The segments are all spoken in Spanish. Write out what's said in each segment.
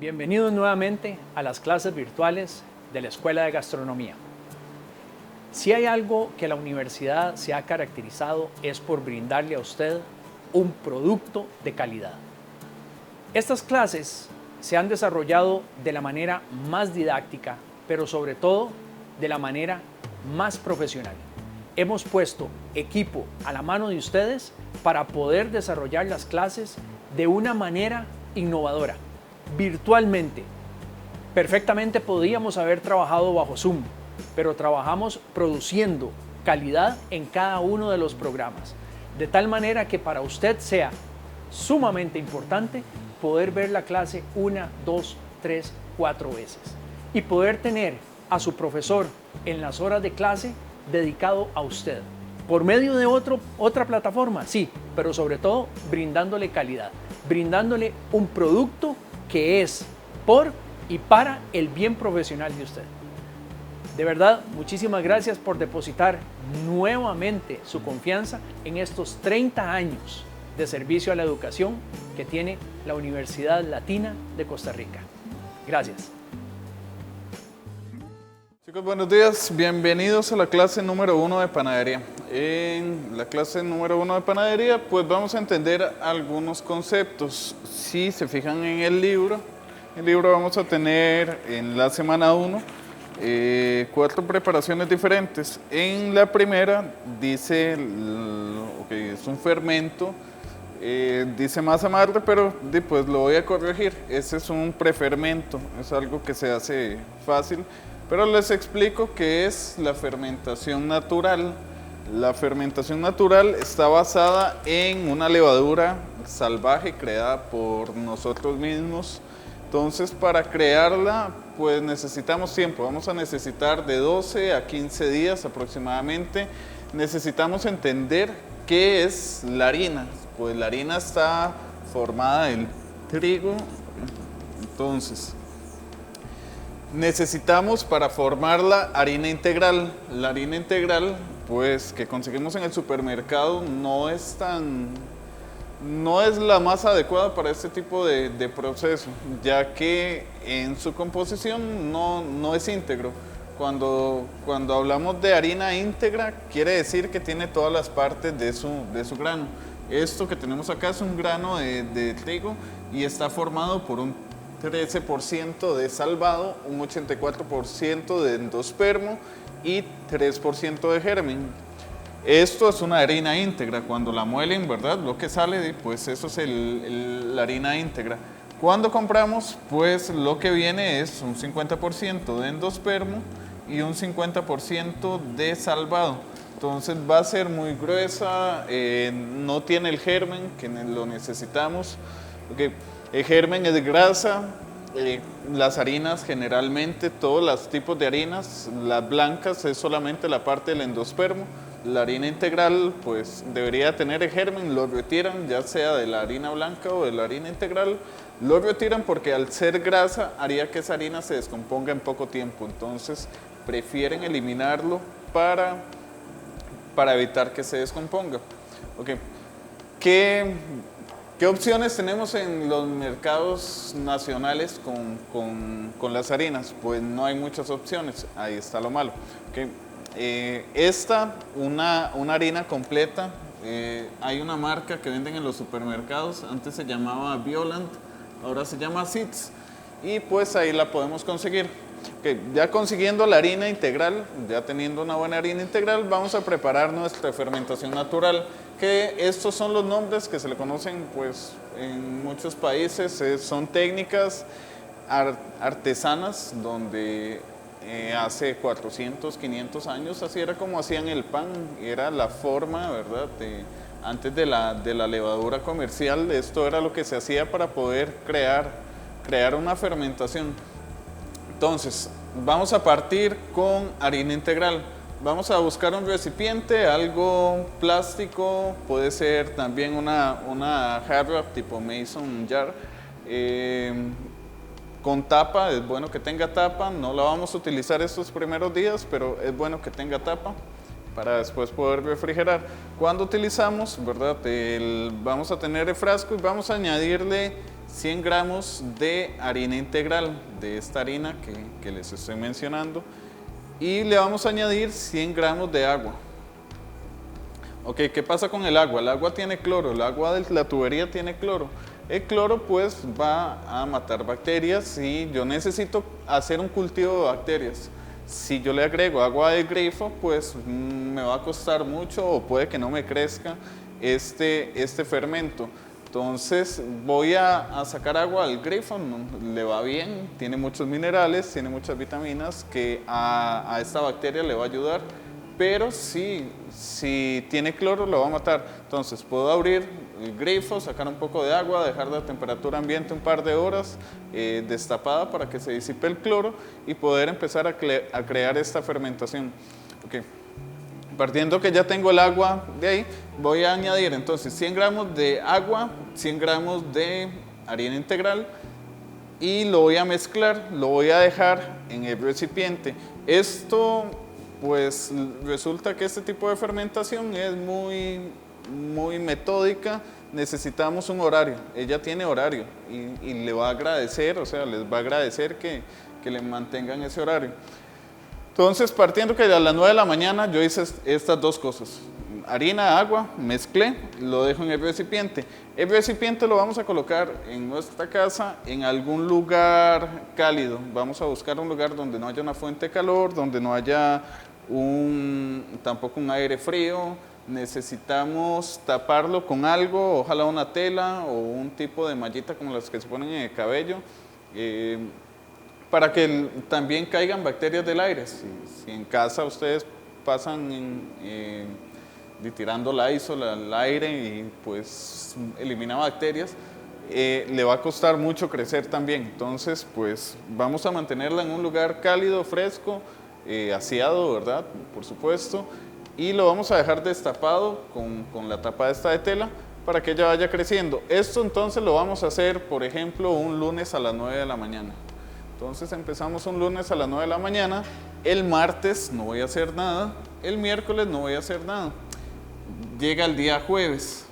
Bienvenidos nuevamente a las clases virtuales de la Escuela de Gastronomía. Si hay algo que la universidad se ha caracterizado es por brindarle a usted un producto de calidad. Estas clases se han desarrollado de la manera más didáctica, pero sobre todo de la manera más profesional. Hemos puesto equipo a la mano de ustedes para poder desarrollar las clases de una manera innovadora, virtualmente. Perfectamente podíamos haber trabajado bajo Zoom, pero trabajamos produciendo calidad en cada uno de los programas, de tal manera que para usted sea sumamente importante poder ver la clase 1, 2, 3, 4 veces y poder tener a su profesor en las horas de clase dedicado a usted. Por medio de otra plataforma, sí, pero sobre todo brindándole calidad, brindándole un producto que es por y para el bien profesional de usted. De verdad, muchísimas gracias por depositar nuevamente su confianza en estos 30 años de servicio a la educación que tiene la Universidad Latina de Costa Rica. Gracias. Chicos, buenos días. Bienvenidos a la clase número 1 de panadería. En la clase número 1 de panadería, pues vamos a entender algunos conceptos. Si se fijan en el libro vamos a tener en la semana 1 4 preparaciones diferentes. En la primera dice, es un fermento, dice masa madre, pero pues lo voy a corregir. Ese es un prefermento, es algo que se hace fácil. Pero les explico qué es la fermentación natural. La fermentación natural está basada en una levadura salvaje creada por nosotros mismos. Entonces, para crearla, pues necesitamos tiempo. Vamos a necesitar de 12 a 15 días aproximadamente. Necesitamos entender qué es la harina. Pues la harina está formada del trigo. Entonces, necesitamos para formarla harina integral. La harina integral, pues que conseguimos en el supermercado, no es la más adecuada para este tipo de proceso, ya que en su composición no es íntegro. Cuando hablamos de harina íntegra, quiere decir que tiene todas las partes de su grano. Esto que tenemos acá es un grano de trigo y está formado por un 13% de salvado, un 84% de endospermo y 3% de germen. Esto es una harina íntegra. Cuando la muelen, ¿verdad? Lo que sale, pues eso es la harina íntegra. Cuando compramos, pues lo que viene es un 50% de endospermo y un 50% de salvado. Entonces va a ser muy gruesa, no tiene el germen que lo necesitamos. El germen es grasa. Las harinas generalmente, todos los tipos de harinas, las blancas es solamente la parte del endospermo. La harina integral pues debería tener el germen, lo retiran, ya sea de la harina blanca o de la harina integral, lo retiran porque al ser grasa haría que esa harina se descomponga en poco tiempo. Entonces prefieren eliminarlo para evitar que se descomponga. ¿Qué opciones tenemos en los mercados nacionales con las harinas? Pues no hay muchas opciones, ahí está lo malo. Una harina completa, hay una marca que venden en los supermercados, antes se llamaba Bioland, ahora se llama Seeds, y pues ahí la podemos conseguir. Ya consiguiendo la harina integral, ya teniendo una buena harina integral, vamos a preparar nuestra fermentación natural, que estos son los nombres que se le conocen pues en muchos países. Son técnicas artesanas donde hace 400, 500 años así era como hacían el pan, era la forma, ¿verdad? Antes de la levadura comercial, esto era lo que se hacía para poder crear una fermentación. Entonces, vamos a partir con harina integral. Vamos a buscar un recipiente, algo plástico, puede ser también una jarra tipo mason jar, con tapa. Es bueno que tenga tapa, no la vamos a utilizar estos primeros días, pero es bueno que tenga tapa para después poder refrigerar. Cuando utilizamos, ¿verdad? Vamos a tener el frasco y vamos a añadirle 100 gramos de harina integral, de esta harina que les estoy mencionando, y le vamos a añadir 100 gramos de agua. Ok, ¿qué pasa con el agua? El agua tiene cloro, el agua de la tubería tiene cloro. El cloro pues va a matar bacterias y yo necesito hacer un cultivo de bacterias. Si yo le agrego agua del grifo, pues me va a costar mucho o puede que no me crezca este fermento. Entonces voy a sacar agua del grifo, le va bien, tiene muchos minerales, tiene muchas vitaminas que a esta bacteria le va a ayudar, pero si tiene cloro lo va a matar. Entonces puedo abrir el grifo, sacar un poco de agua, dejarla a temperatura ambiente un par de horas destapada para que se disipe el cloro y poder empezar a crear esta fermentación. Okay. Partiendo que ya tengo el agua de ahí, voy a añadir entonces 100 gramos de agua, 100 gramos de harina integral y lo voy a mezclar, lo voy a dejar en el recipiente. Esto pues resulta que este tipo de fermentación es muy metódica, necesitamos un horario, ella tiene horario y le va a agradecer, o sea, les va a agradecer que le mantengan ese horario. Entonces, partiendo que a las 9 de la mañana yo hice estas dos cosas, harina, agua, mezclé, lo dejo en el recipiente. El recipiente lo vamos a colocar en nuestra casa en algún lugar cálido. Vamos a buscar un lugar donde no haya una fuente de calor, donde no haya tampoco un aire frío. Necesitamos taparlo con algo, ojalá una tela o un tipo de mallita como las que se ponen en el cabello, para que también caigan bacterias del aire. Si en casa ustedes pasan tirando Lysol al aire y pues elimina bacterias, le va a costar mucho crecer también. Entonces pues vamos a mantenerla en un lugar cálido, fresco, aseado, ¿verdad? Por supuesto. Y lo vamos a dejar destapado con la tapa esta de tela para que ella vaya creciendo. Esto entonces lo vamos a hacer, por ejemplo, un lunes a las 9 de la mañana. Entonces empezamos un lunes a las 9 de la mañana, el martes no voy a hacer nada, el miércoles no voy a hacer nada. Llega el día jueves,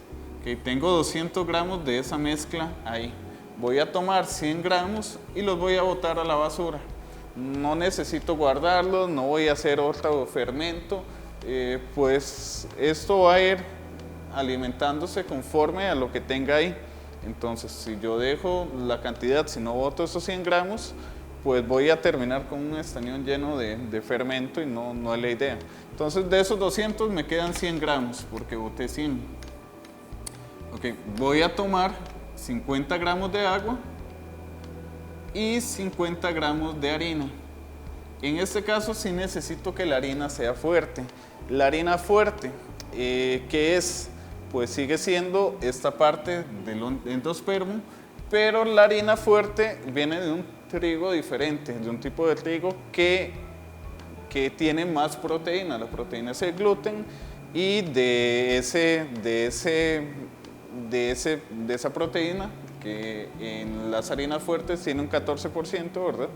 que tengo 200 gramos de esa mezcla ahí. Voy a tomar 100 gramos y los voy a botar a la basura. No necesito guardarlos, no voy a hacer otro fermento, pues esto va a ir alimentándose conforme a lo que tenga ahí. Entonces, si yo dejo la cantidad, si no boto esos 100 gramos, pues voy a terminar con un estañón lleno de fermento y no es la idea. Entonces, de esos 200 me quedan 100 gramos porque boté 100. Ok, voy a tomar 50 gramos de agua y 50 gramos de harina. En este caso, sí necesito que la harina sea fuerte. La harina fuerte, ¿qué es? Pues sigue siendo esta parte del endospermo, pero la harina fuerte viene de un trigo diferente, de un tipo de trigo que tiene más proteína. La proteína es el gluten y de esa proteína, que en las harinas fuertes tiene un 14%, ¿verdad?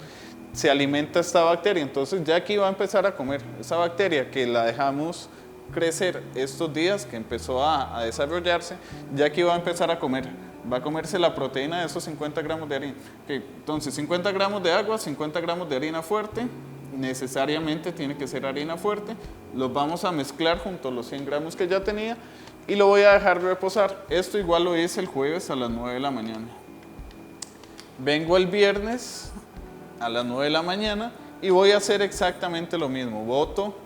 Se alimenta esta bacteria. Entonces ya aquí va a empezar a comer esa bacteria que la dejamos crecer estos días, que empezó a desarrollarse, ya aquí va a empezar a comer, va a comerse la proteína de esos 50 gramos de harina. Okay, entonces 50 gramos de agua, 50 gramos de harina fuerte, necesariamente tiene que ser harina fuerte, los vamos a mezclar junto a los 100 gramos que ya tenía y lo voy a dejar reposar. Esto igual lo hice el jueves a las 9 de la mañana. Vengo el viernes a las 9 de la mañana y voy a hacer exactamente lo mismo, boto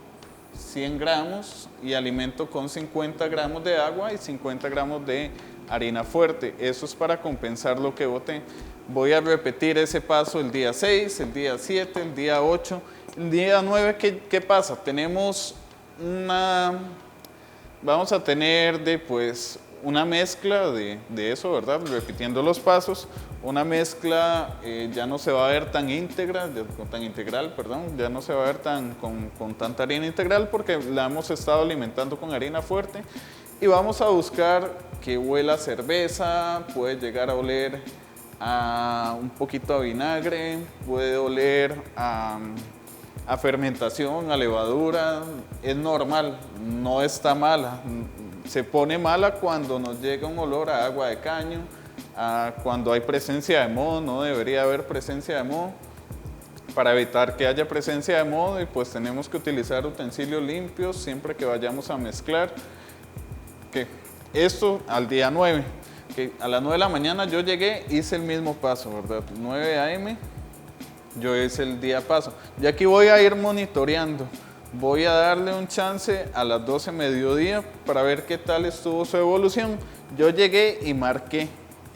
100 gramos y alimento con 50 gramos de agua y 50 gramos de harina fuerte. Eso es para compensar lo que boté. Voy a repetir ese paso el día 6, el día 7, el día 8, el día 9. ¿Qué pasa? Vamos a tener una mezcla de eso, ¿verdad? Repitiendo los pasos, una mezcla ya no se va a ver tan integral, perdón, ya no se va a ver con tanta harina integral porque la hemos estado alimentando con harina fuerte y vamos a buscar que huela a cerveza, puede llegar a oler a un poquito a vinagre, puede oler a fermentación, a levadura, es normal, no está mala. Se pone mala cuando nos llega un olor a agua de caño, Cuando hay presencia de moho, no debería haber presencia de moho. Para evitar que haya presencia de moho, y pues tenemos que utilizar utensilios limpios siempre que vayamos a mezclar. Esto al día 9. A las 9 de la mañana yo llegué, hice el mismo paso, ¿verdad? 9 a.m. yo hice el día paso. Y aquí voy a ir monitoreando. Voy a darle un chance a las 12 mediodía para ver qué tal estuvo su evolución. Yo llegué y marqué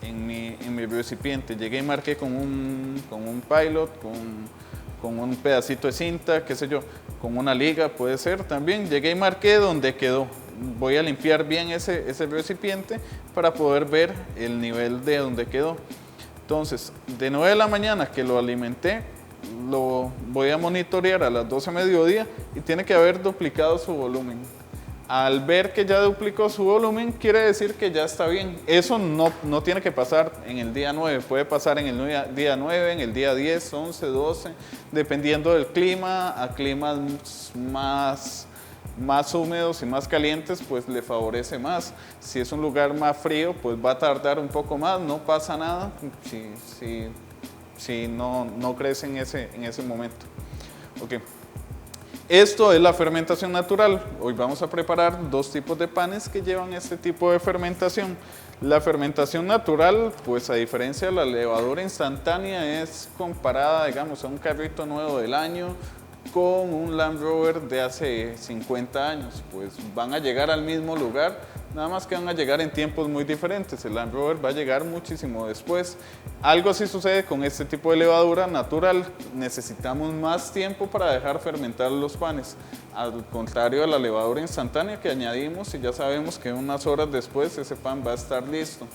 en mi recipiente. Llegué y marqué con un pilot, con un pedacito de cinta, qué sé yo, con una liga puede ser también. Llegué y marqué donde quedó. Voy a limpiar bien ese recipiente para poder ver el nivel de donde quedó. Entonces, de 9 de la mañana que lo alimenté, lo voy a monitorear a las 12 mediodía y tiene que haber duplicado su volumen. Al ver que ya duplicó su volumen, quiere decir que ya está bien. Eso no tiene que pasar en el día 9, puede pasar en el día 9, en el día 10, 11, 12, dependiendo del clima. A climas más húmedos y más calientes, pues le favorece más. Si es un lugar más frío, pues va a tardar un poco más, no pasa nada si no crece en ese momento. Okay. Esto es la fermentación natural. Hoy vamos a preparar dos tipos de panes que llevan este tipo de fermentación. La fermentación natural, pues a diferencia de la levadura instantánea, es comparada, digamos, a un carrito nuevo del año con un Land Rover de hace 50 años. Pues van a llegar al mismo lugar, nada más que van a llegar en tiempos muy diferentes. El Land Rover va a llegar muchísimo después. Algo así sucede con este tipo de levadura natural. Necesitamos más tiempo para dejar fermentar los panes, al contrario de la levadura instantánea que añadimos y ya sabemos que unas horas después ese pan va a estar listo.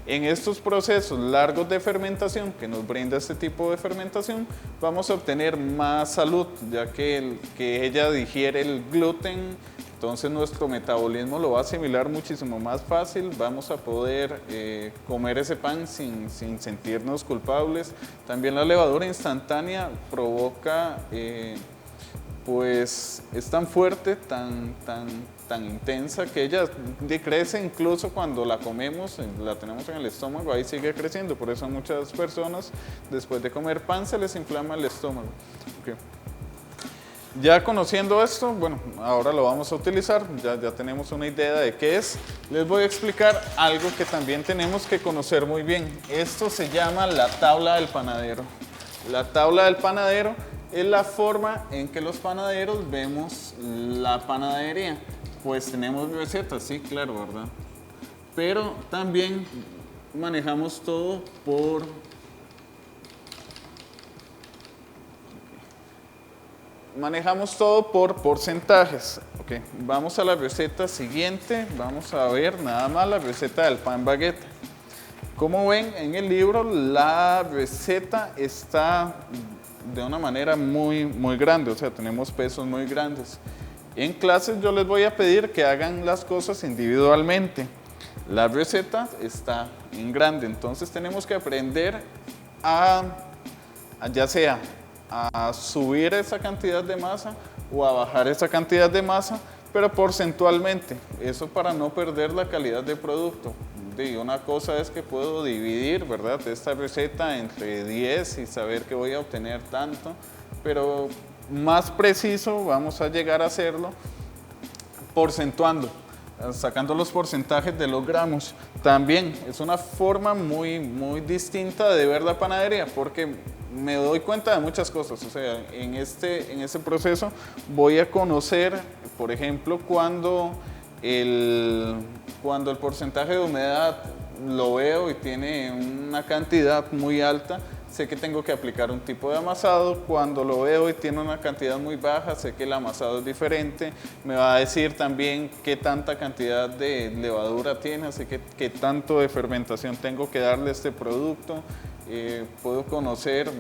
En estos procesos largos de fermentación que nos brinda este tipo de fermentación, vamos a obtener más salud, ya que ella digiere el gluten. Entonces nuestro metabolismo lo va a asimilar muchísimo más fácil, vamos a poder comer ese pan sin sentirnos culpables. También la levadura instantánea provoca, pues es tan fuerte, tan intensa que ella decrece incluso cuando la comemos, la tenemos en el estómago, ahí sigue creciendo. Por eso a muchas personas después de comer pan se les inflama el estómago. Okay. Ya conociendo esto, bueno, ahora lo vamos a utilizar, ya tenemos una idea de qué es. Les voy a explicar algo que también tenemos que conocer muy bien. Esto se llama la tabla del panadero. La tabla del panadero es la forma en que los panaderos vemos la panadería. Pues tenemos recetas, sí, claro, ¿verdad? Pero también manejamos todo por porcentajes. Okay. Vamos a la receta siguiente, vamos a ver nada más la receta del pan baguette. Como ven en el libro, la receta está de una manera muy grande, o sea, tenemos pesos muy grandes. En clases yo les voy a pedir que hagan las cosas individualmente. La receta está en grande, entonces tenemos que aprender ya sea a subir esa cantidad de masa o a bajar esa cantidad de masa, pero porcentualmente. Eso para no perder la calidad de producto. Y una cosa es que puedo dividir, ¿verdad?, esta receta entre 10 y saber que voy a obtener tanto, pero más preciso vamos a llegar a hacerlo porcentuando, sacando los porcentajes de los gramos. También es una forma muy distinta de ver la panadería, porque me doy cuenta de muchas cosas. O sea, en este proceso voy a conocer, por ejemplo, cuando el porcentaje de humedad lo veo y tiene una cantidad muy alta, sé que tengo que aplicar un tipo de amasado. Cuando lo veo y tiene una cantidad muy baja, sé que el amasado es diferente. Me va a decir también qué tanta cantidad de levadura tiene, así que qué tanto de fermentación tengo que darle a este producto. Puedo conocer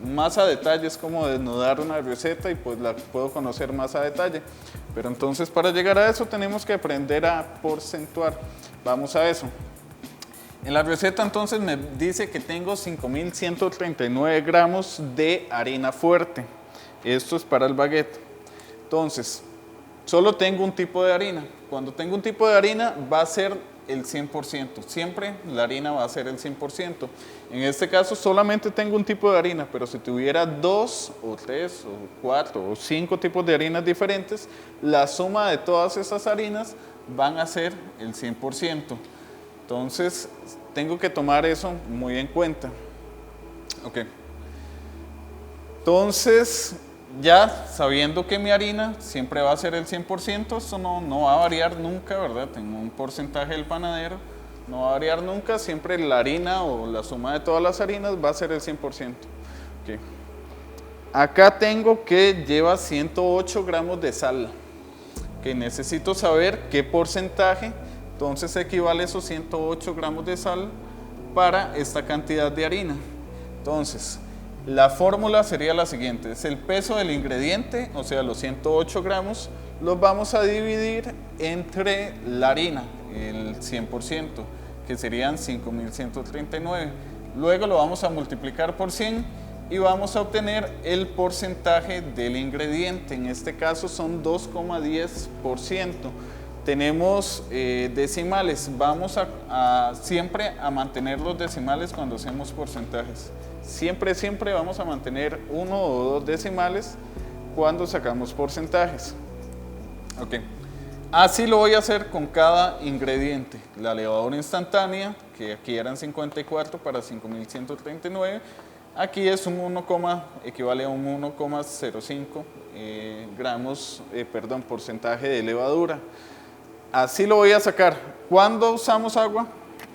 más a detalle, es como desnudar una receta y pues la puedo conocer más a detalle. Pero entonces para llegar a eso tenemos que aprender a porcentuar. Vamos a eso. En la receta entonces me dice que tengo 5.139 gramos de harina fuerte. Esto es para el baguette. Entonces, solo tengo un tipo de harina. Cuando tengo un tipo de harina va a ser el 100%. Siempre la harina va a ser el 100%. En este caso solamente tengo un tipo de harina, pero si tuviera 2 o 3 o 4 o 5 tipos de harinas diferentes, la suma de todas esas harinas van a ser el 100%. Entonces tengo que tomar eso muy en cuenta. Ok. Entonces, ya sabiendo que mi harina siempre va a ser el 100%, eso no va a variar nunca, ¿verdad? Tengo un porcentaje del panadero, no va a variar nunca, siempre la harina o la suma de todas las harinas va a ser el 100%. Okay. Acá tengo que lleva 108 gramos de sal, que necesito saber qué porcentaje, entonces equivale esos 108 gramos de sal para esta cantidad de harina. Entonces, la fórmula sería la siguiente, es el peso del ingrediente, o sea, los 108 gramos, los vamos a dividir entre la harina, el 100%, que serían 5.139. Luego lo vamos a multiplicar por 100 y vamos a obtener el porcentaje del ingrediente, en este caso son 2,10%. Tenemos decimales, vamos siempre a mantener los decimales cuando hacemos porcentajes. Siempre vamos a mantener 1 o 2 decimales cuando sacamos porcentajes. Ok. Así lo voy a hacer con cada ingrediente. La levadura instantánea, que aquí eran 54 para 5.139, aquí es un equivale a un 1,05 gramos, porcentaje de levadura. Así lo voy a sacar. ¿Cuándo usamos agua?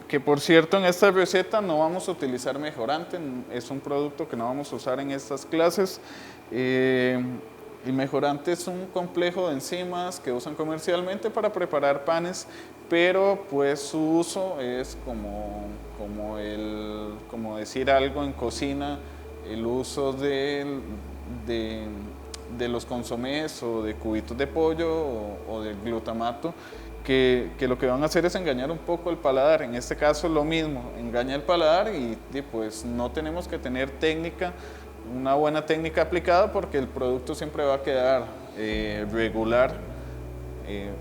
Que por cierto, en esta receta no vamos a utilizar mejorante, es un producto que no vamos a usar en estas clases. El mejorante es un complejo de enzimas que usan comercialmente para preparar panes, pero pues su uso es como decir algo en cocina, el uso de los consomés o de cubitos de pollo o del glutamato, que lo que van a hacer es engañar un poco el paladar. En este caso es lo mismo, engaña el paladar y pues no tenemos que tener una buena técnica aplicada porque el producto siempre va a quedar regular.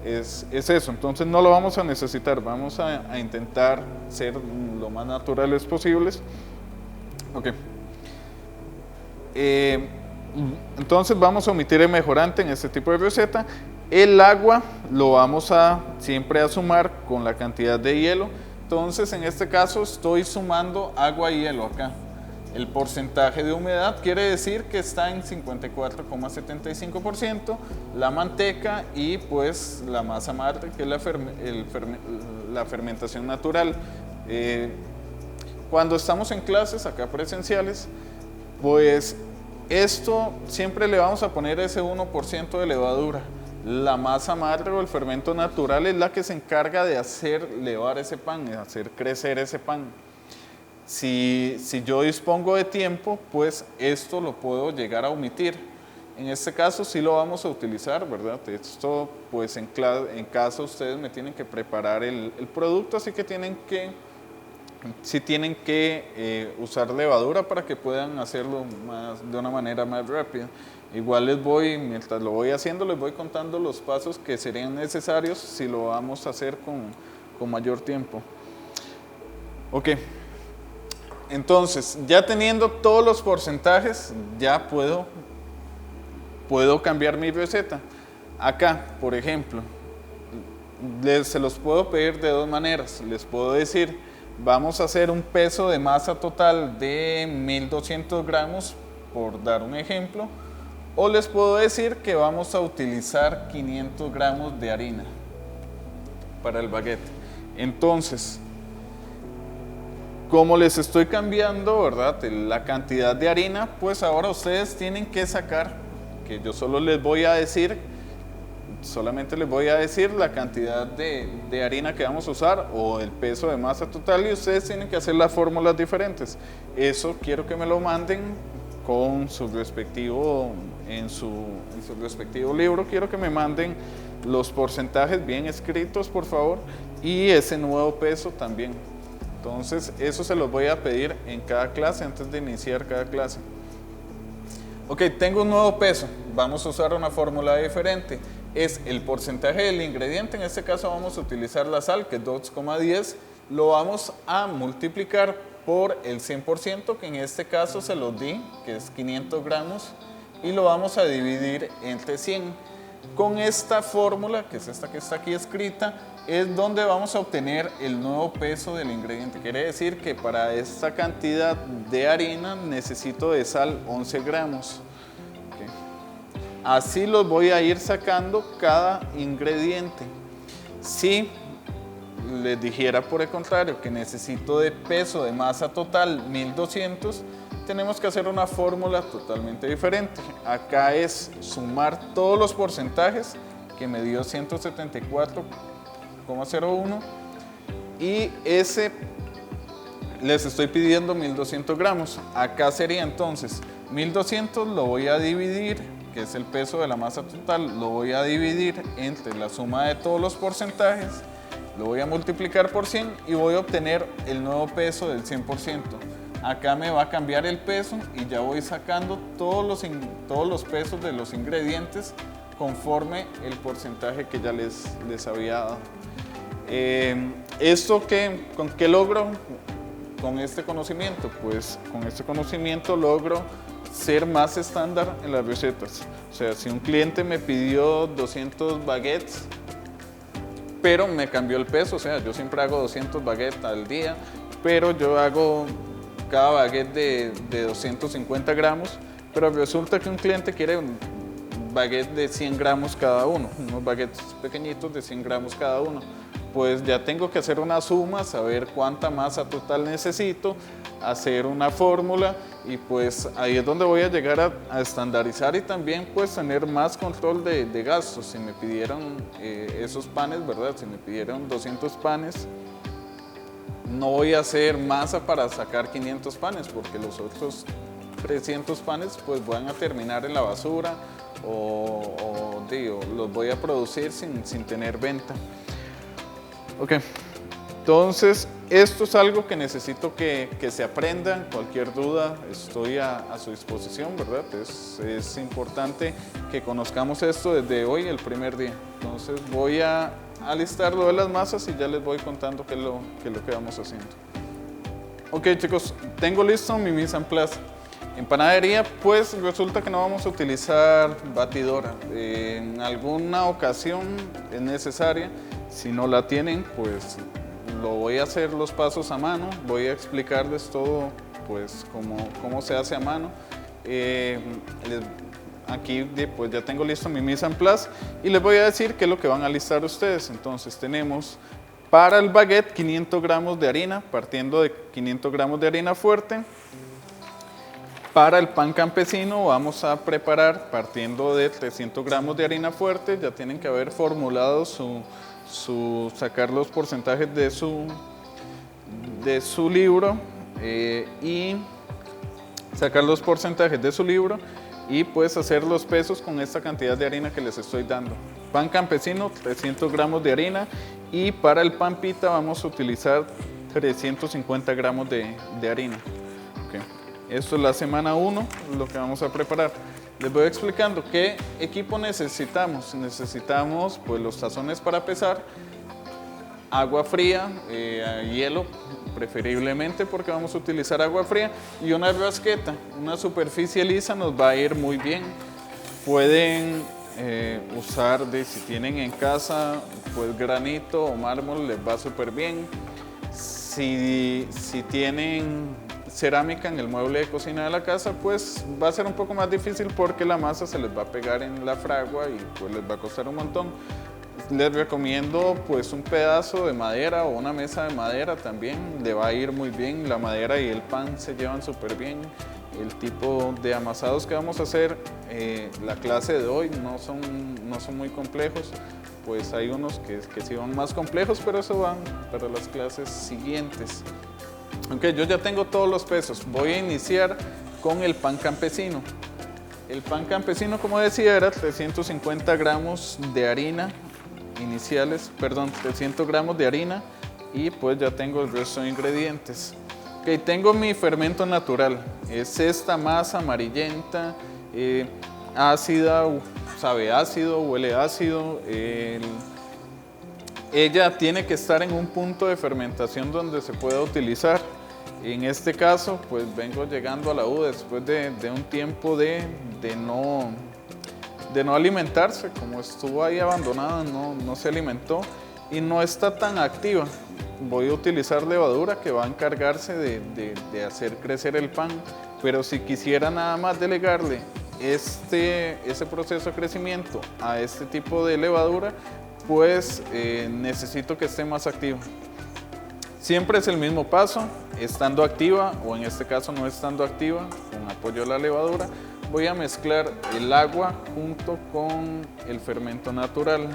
Es eso, entonces no lo vamos a necesitar, vamos a intentar ser lo más naturales posibles. Ok. Entonces vamos a omitir el mejorante en este tipo de receta. El agua lo vamos siempre a sumar con la cantidad de hielo. Entonces en este caso estoy sumando agua y hielo acá. El porcentaje de humedad quiere decir que está en 54,75%, la manteca y pues la masa madre, que es la fermentación natural. Cuando estamos en clases acá presenciales, pues esto siempre le vamos a poner ese 1% de levadura. La masa madre o el fermento natural es la que se encarga de hacer levar ese pan, de hacer crecer ese pan. Si yo dispongo de tiempo, pues esto lo puedo llegar a omitir. En este caso sí lo vamos a utilizar, ¿verdad? Esto pues en casa ustedes me tienen que preparar el producto, así que tienen que usar levadura para que puedan hacerlo de una manera más rápida. Igual mientras lo voy haciendo, les voy contando los pasos que serían necesarios si lo vamos a hacer con mayor tiempo. Ok, entonces ya teniendo todos los porcentajes, ya puedo cambiar mi receta. Acá, por ejemplo, se los puedo pedir de dos maneras. Les puedo decir, vamos a hacer un peso de masa total de 1.200 gramos, por dar un ejemplo. O les puedo decir que vamos a utilizar 500 gramos de harina para el baguette. Entonces, como les estoy cambiando, ¿verdad?, la cantidad de harina, pues ahora ustedes tienen que sacar, que yo solamente les voy a decir la cantidad de harina que vamos a usar o el peso de masa total, y ustedes tienen que hacer las fórmulas diferentes. Eso quiero que me lo manden con su respectivo, en su respectivo libro. Quiero que me manden los porcentajes bien escritos, por favor, y ese nuevo peso también. Entonces eso se los voy a pedir en cada clase antes de iniciar cada clase. Ok, tengo un nuevo peso, vamos a usar una fórmula diferente. es el porcentaje del ingrediente. En este caso vamos a utilizar la sal, que es 2,10. Lo vamos a multiplicar por el 100%, que en este caso se los di, que es 500 gramos, y lo vamos a dividir entre 100. Con esta fórmula, que es esta que está aquí escrita, es donde vamos a obtener el nuevo peso del ingrediente. Quiere decir que para esta cantidad de harina necesito de sal 11 gramos. Okay. Así los voy a ir sacando cada ingrediente. Si les dijera por el contrario que necesito de peso de masa total 1200, tenemos que hacer una fórmula totalmente diferente. Acá es sumar todos los porcentajes, que me dio 174,01, y ese les estoy pidiendo 1200 gramos. Acá sería entonces 1200, lo voy a dividir, que es el peso de la masa total, lo voy a dividir entre la suma de todos los porcentajes, lo voy a multiplicar por 100 y voy a obtener el nuevo peso del 100%. Acá me va a cambiar el peso y ya voy sacando todos los pesos de los ingredientes conforme el porcentaje que ya les había dado. ¿Con qué logro? Con este conocimiento, pues con este conocimiento logro ser más estándar en las recetas. O sea, si un cliente me pidió 200 baguettes, pero me cambió el peso, o sea, yo siempre hago 200 baguettes al día, pero yo hago cada baguette de 250 gramos, pero resulta que un cliente quiere un baguette de 100 gramos cada uno, unos baguettes pequeñitos de 100 gramos cada uno. Pues ya tengo que hacer una suma, saber cuánta masa total necesito, hacer una fórmula, y pues ahí es donde voy a llegar a estandarizar y también pues tener más control de gastos. Si me pidieron esos panes, ¿verdad? Si me pidieron 200 panes, no voy a hacer masa para sacar 500 panes, porque los otros 300 panes pues van a terminar en la basura o los voy a producir sin tener venta. Ok, entonces esto es algo que necesito que se aprenda. Cualquier duda estoy a su disposición, ¿verdad? Es importante que conozcamos esto desde hoy, el primer día. Entonces voy a alistar lo de las masas y ya les voy contando qué es lo que vamos haciendo. Ok, chicos, tengo listo mi mise en place. En panadería, pues resulta que no vamos a utilizar batidora. En alguna ocasión es necesaria. Si no la tienen, pues lo voy a hacer los pasos a mano. Voy a explicarles todo, pues cómo se hace a mano. Aquí pues ya tengo listo mi mise en place y les voy a decir qué es lo que van a alistar ustedes. Entonces tenemos para el baguette 500 gramos de harina, partiendo de 500 gramos de harina fuerte. Para el pan campesino vamos a preparar partiendo de 300 gramos de harina fuerte. Ya tienen que haber formulado sacar los porcentajes de su libro y sacar los porcentajes de su libro y pues hacer los pesos con esta cantidad de harina que les estoy dando. Pan campesino, 300 gramos de harina, y para el pan pita vamos a utilizar 350 gramos de harina. Okay. Esto es la semana 1, lo que vamos a preparar. Les voy explicando qué equipo necesitamos. Necesitamos pues los tazones para pesar, agua fría, hielo preferiblemente porque vamos a utilizar agua fría, y una rasqueta. Una superficie lisa nos va a ir muy bien. Pueden usar, si tienen en casa, pues granito o mármol, les va súper bien. Si tienen cerámica en el mueble de cocina de la casa, pues va a ser un poco más difícil porque la masa se les va a pegar en la fragua y pues les va a costar un montón. Les recomiendo pues un pedazo de madera o una mesa de madera también, le va a ir muy bien. La madera y el pan se llevan súper bien. El tipo de amasados que vamos a hacer, la clase de hoy no son muy complejos, pues hay unos que sí van más complejos, pero eso van para las clases siguientes. Ok, yo ya tengo todos los pesos. Voy a iniciar con el pan campesino. El pan campesino, como decía, era 350 gramos de harina iniciales, 300 gramos de harina, y pues ya tengo el resto de ingredientes. Ok, tengo mi fermento natural. Es esta masa amarillenta, ácida, sabe ácido, huele ácido. Ella tiene que estar en un punto de fermentación donde se pueda utilizar. En este caso, pues vengo llegando a la U después de un tiempo de no alimentarse, como estuvo ahí abandonada, no se alimentó y no está tan activa. Voy a utilizar levadura que va a encargarse de hacer crecer el pan, pero si quisiera nada más delegarle ese proceso de crecimiento a este tipo de levadura, pues necesito que esté más activa. Siempre es el mismo paso, estando activa o en este caso no estando activa, con apoyo de la levadura, voy a mezclar el agua junto con el fermento natural.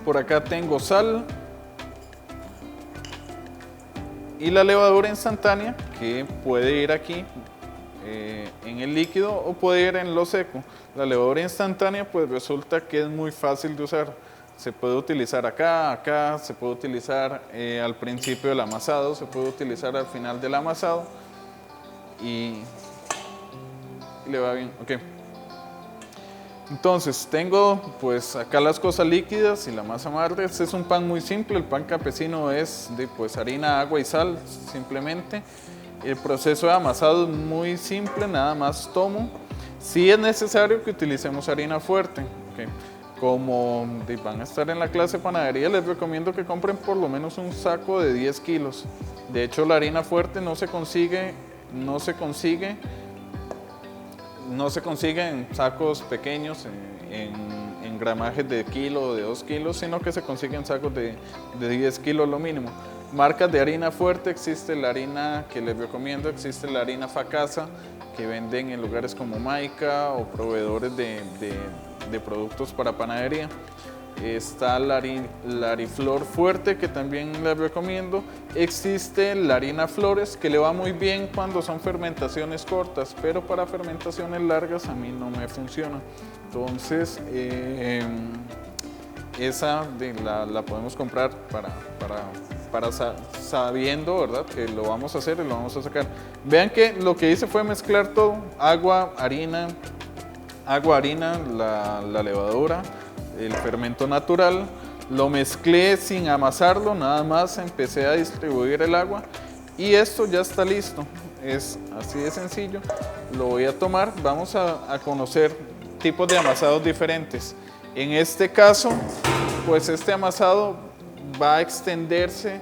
Por acá tengo sal y la levadura instantánea que puede ir aquí en el líquido o puede ir en lo seco. La levadura instantánea pues resulta que es muy fácil de usar. Se puede utilizar acá, se puede utilizar al principio del amasado, se puede utilizar al final del amasado y le va bien. Okay. Entonces tengo pues acá las cosas líquidas y la masa madre. Este es un pan muy simple, el pan campesino es de pues harina, agua y sal simplemente. El proceso de amasado es muy simple, nada más tomo. Sí es necesario que utilicemos harina fuerte. Okay. Como van a estar en la clase de panadería, les recomiendo que compren por lo menos un saco de 10 kilos. De hecho, la harina fuerte no se consigue en sacos pequeños, en gramajes de kilo o de 2 kilos, sino que se consigue en sacos de 10 kilos lo mínimo. Marcas de harina fuerte, existe la harina que les recomiendo, existe la harina Facasa, que venden en lugares como Maica o proveedores de productos para panadería. Está la Ariflor fuerte, que también les recomiendo. Existe la harina Flores, que le va muy bien cuando son fermentaciones cortas, pero para fermentaciones largas a mí no me funciona. Entonces, esa la podemos comprar para sabiendo, ¿verdad?, que lo vamos a hacer y lo vamos a sacar. Vean que lo que hice fue mezclar todo: agua, harina, la levadura, el fermento natural. Lo mezclé sin amasarlo, nada más empecé a distribuir el agua y esto ya está listo. Es así de sencillo. Lo voy a tomar. Vamos a conocer tipos de amasados diferentes. En este caso, pues este amasado va a extenderse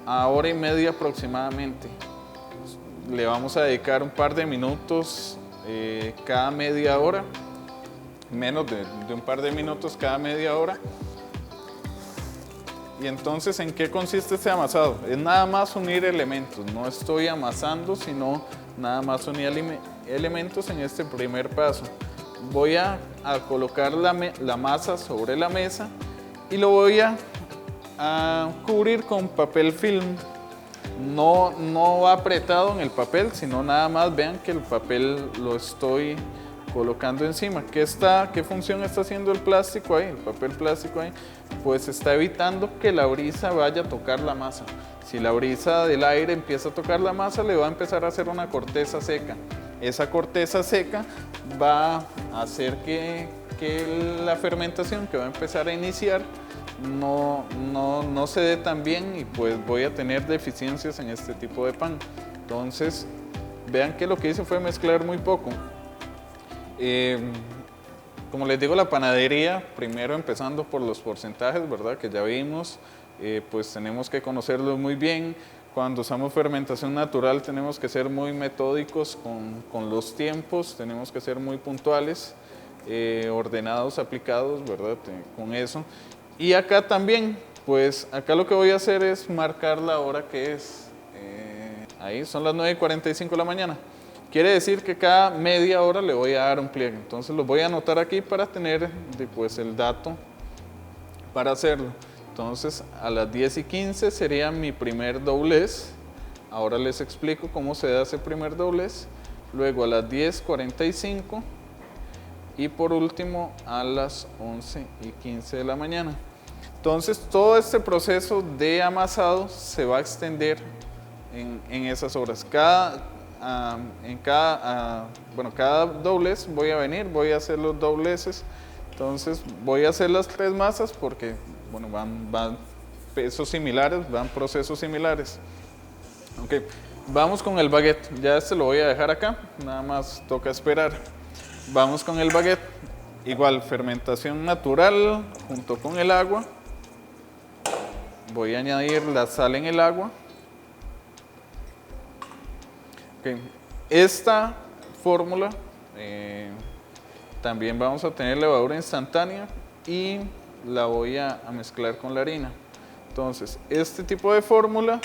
a 1h30 aproximadamente. Le vamos a dedicar un par de minutos cada media hora, menos de un par de minutos cada media hora. Y entonces, ¿en qué consiste este amasado? Es nada más unir elementos. No estoy amasando, sino nada más unir elementos en este primer paso. Voy a colocar la masa sobre la mesa y lo voy a cubrir con papel film. No va apretado en el papel, sino nada más vean que el papel lo estoy colocando encima. ¿Qué función está haciendo el plástico ahí? El papel plástico ahí, pues está evitando que la brisa vaya a tocar la masa. Si la brisa del aire empieza a tocar la masa, le va a empezar a hacer una corteza seca. Esa corteza seca va a hacer que la fermentación que va a empezar a iniciar no se dé tan bien y pues voy a tener deficiencias en este tipo de pan. Entonces, vean que lo que hice fue mezclar muy poco. Como les digo, la panadería, primero empezando por los porcentajes, ¿verdad?, que ya vimos, pues tenemos que conocerlos muy bien. Cuando usamos fermentación natural tenemos que ser muy metódicos con los tiempos, tenemos que ser muy puntuales, ordenados, aplicados, ¿verdad?, con eso. Y acá también, pues acá lo que voy a hacer es marcar la hora que es. Ahí son las 9:45 de la mañana. Quiere decir que cada media hora le voy a dar un pliegue. Entonces lo voy a anotar aquí para tener pues, el dato para hacerlo. Entonces a las 10:15 sería mi primer doblez. Ahora les explico cómo se da ese primer doblez. Luego a las 10:45 y por último a las 11:15 de la mañana. Entonces todo este proceso de amasado se va a extender en esas horas. Cada doblez voy a venir, voy a hacer los dobleces. Entonces voy a hacer las 3 masas porque bueno, van pesos similares, van procesos similares. Ok, vamos con el baguette. Ya este lo voy a dejar acá, nada más toca esperar. Vamos con el baguette. Igual, fermentación natural junto con el agua. Voy a añadir la sal en el agua. Okay. Esta fórmula también vamos a tener levadura instantánea y la voy a mezclar con la harina. Entonces, este tipo de fórmula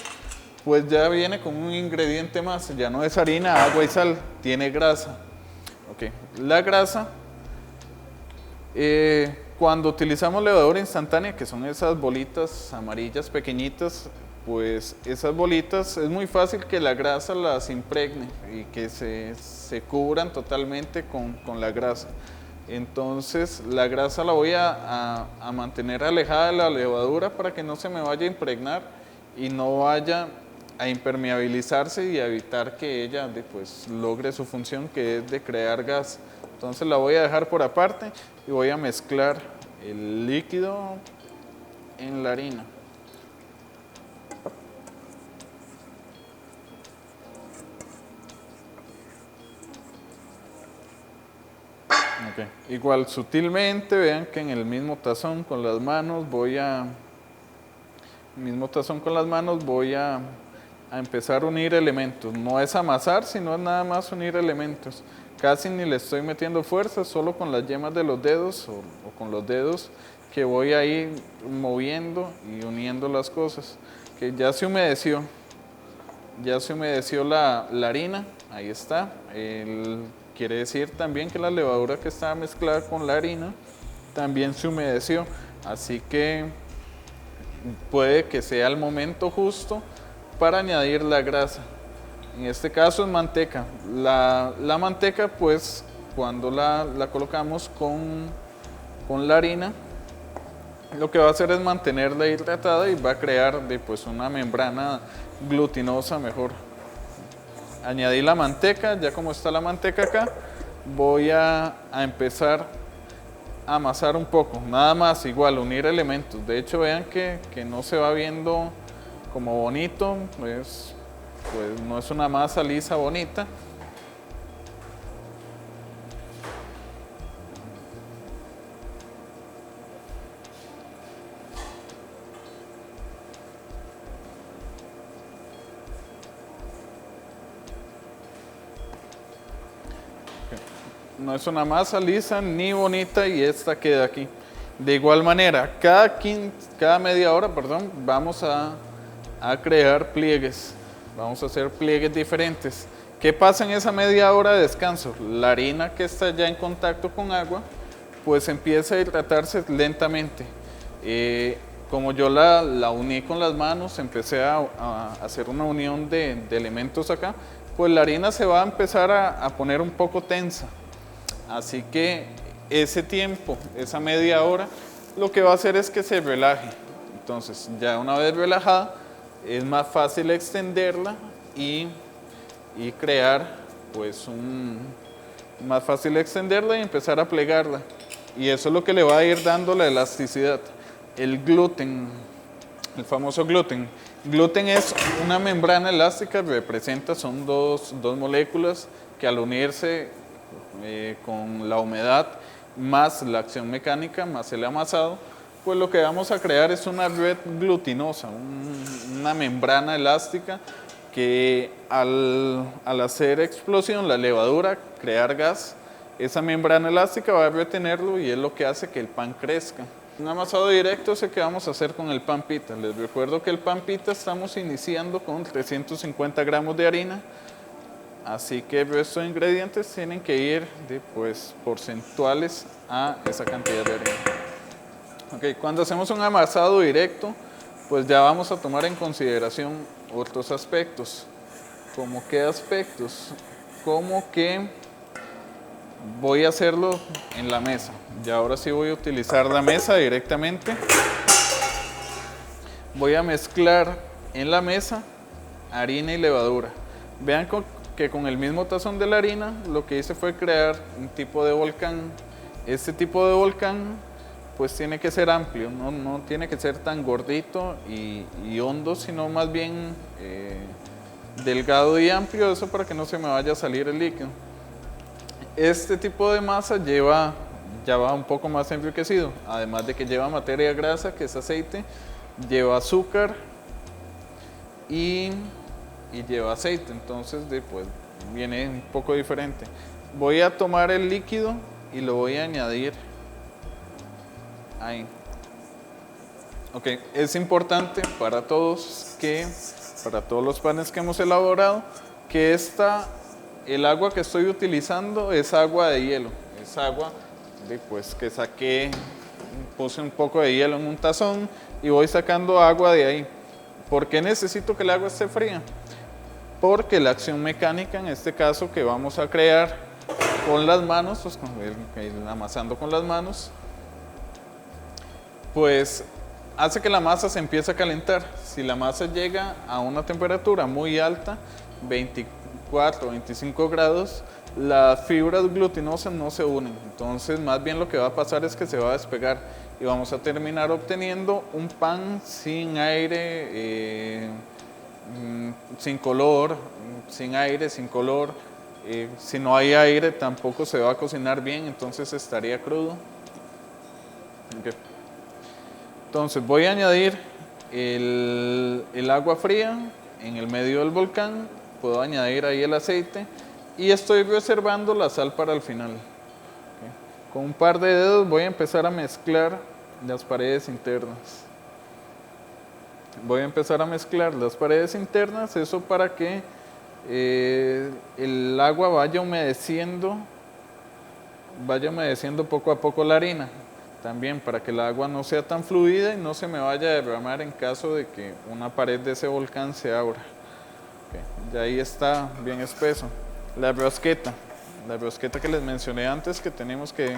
pues ya viene con un ingrediente más, ya no es harina, agua y sal, tiene grasa. Okay. La grasa, cuando utilizamos levadura instantánea, que son esas bolitas amarillas pequeñitas, pues esas bolitas es muy fácil que la grasa las impregne y que se cubran totalmente con la grasa. Entonces la grasa la voy a mantener alejada de la levadura para que no se me vaya a impregnar y no vaya a impermeabilizarse y a evitar que ella pues, logre su función, que es de crear gas. Entonces la voy a dejar por aparte y voy a mezclar el líquido en la harina. Okay. Igual sutilmente, vean que en el mismo tazón con las manos voy a empezar a unir elementos. No es amasar, sino es nada más unir elementos. Casi ni le estoy metiendo fuerza, solo con las yemas de los dedos o con los dedos que voy a ir moviendo y uniendo las cosas. Que ya se humedeció la harina, ahí está. Quiere decir también que la levadura que estaba mezclada con la harina también se humedeció, así que puede que sea el momento justo para añadir la grasa. En este caso es manteca. La manteca, pues cuando la colocamos con la harina, lo que va a hacer es mantenerla hidratada y va a crear pues, una membrana glutinosa mejor. Añadí la manteca, ya como está la manteca acá, voy a empezar a amasar un poco, nada más, igual, unir elementos. De hecho, vean que no se va viendo como bonito, pues no es una masa lisa bonita. No es una masa lisa ni bonita y esta queda aquí. De igual manera, cada media hora, vamos a crear pliegues. Vamos a hacer pliegues diferentes. ¿Qué pasa en esa media hora de descanso? La harina que está ya en contacto con agua, pues empieza a hidratarse lentamente. Como yo la uní con las manos, empecé a hacer una unión de elementos acá, pues la harina se va a empezar a poner un poco tensa. Así que ese tiempo, esa media hora, lo que va a hacer es que se relaje. Entonces, ya una vez relajada, es más fácil extenderla y crear, pues, más fácil extenderla y empezar a plegarla. Y eso es lo que le va a ir dando la elasticidad. El gluten, el famoso gluten. Gluten es una membrana elástica, son dos moléculas que al unirse con la humedad más la acción mecánica más el amasado, pues lo que vamos a crear es una red glutinosa, una membrana elástica que al hacer explosión la levadura, crear gas, esa membrana elástica va a retenerlo y es lo que hace que el pan crezca. Un amasado directo es el que vamos a hacer con el pan pita. Les recuerdo que el pan pita estamos iniciando con 350 gramos de harina. Así que estos ingredientes tienen que ir porcentuales a esa cantidad de harina. Okay, cuando hacemos un amasado directo, pues ya vamos a tomar en consideración otros aspectos. ¿Cómo qué aspectos? Como que voy a hacerlo en la mesa. Y ahora sí voy a utilizar la mesa directamente. Voy a mezclar en la mesa harina y levadura. Vean que con el mismo tazón de la harina lo que hice fue crear un tipo de volcán. Este tipo de volcán pues tiene que ser amplio, no tiene que ser tan gordito y hondo, sino más bien delgado y amplio, eso para que no se me vaya a salir el líquido. Este tipo de masa ya va un poco más enriquecido, además de que lleva materia grasa, que es aceite, lleva azúcar y lleva aceite, entonces pues viene un poco diferente. Voy a tomar el líquido y lo voy a añadir ahí. Ok, es importante para todos los panes que hemos elaborado, que el agua que estoy utilizando es agua de hielo, es agua pues que saqué, puse un poco de hielo en un tazón y voy sacando agua de ahí. ¿Por qué necesito que el agua esté fría? Porque la acción mecánica, en este caso que vamos a crear con las manos, pues amasando con las manos, pues hace que la masa se empiece a calentar. Si la masa llega a una temperatura muy alta, 24, 25 grados, las fibras glutinosas no se unen. Entonces, más bien lo que va a pasar es que se va a despegar y vamos a terminar obteniendo un pan sin aire, sin color, sin aire, sin color. Si no hay aire, tampoco se va a cocinar bien, entonces estaría crudo. Okay. Entonces voy a añadir el agua fría en el medio del volcán, puedo añadir ahí el aceite y estoy reservando la sal para el final. Okay. Con un par de dedos voy a empezar a mezclar las paredes internas. Voy a empezar a mezclar las paredes internas, eso para que el agua vaya humedeciendo poco a poco la harina. También para que el agua no sea tan fluida y no se me vaya a derramar en caso de que una pared de ese volcán se abra. Okay. Ya ahí está bien espeso. La brosqueta que les mencioné antes que tenemos que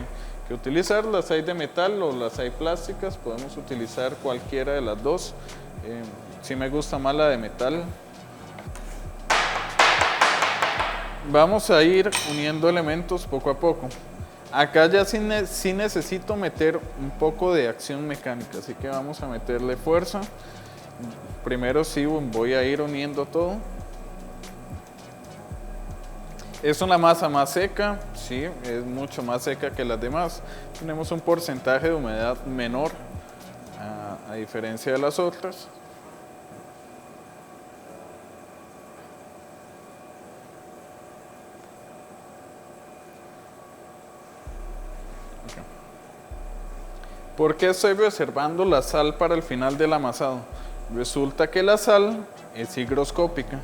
utilizar, las hay de metal o las hay plásticas, podemos utilizar cualquiera de las dos. Sí me gusta más la de metal. Vamos a ir uniendo elementos poco a poco. Acá ya sí necesito meter un poco de acción mecánica, así que vamos a meterle fuerza. Primero sí voy a ir uniendo todo. Es una masa más seca, sí, es mucho más seca que las demás. Tenemos un porcentaje de humedad menor a diferencia de las otras. ¿Por qué estoy reservando la sal para el final del amasado? Resulta que la sal es higroscópica.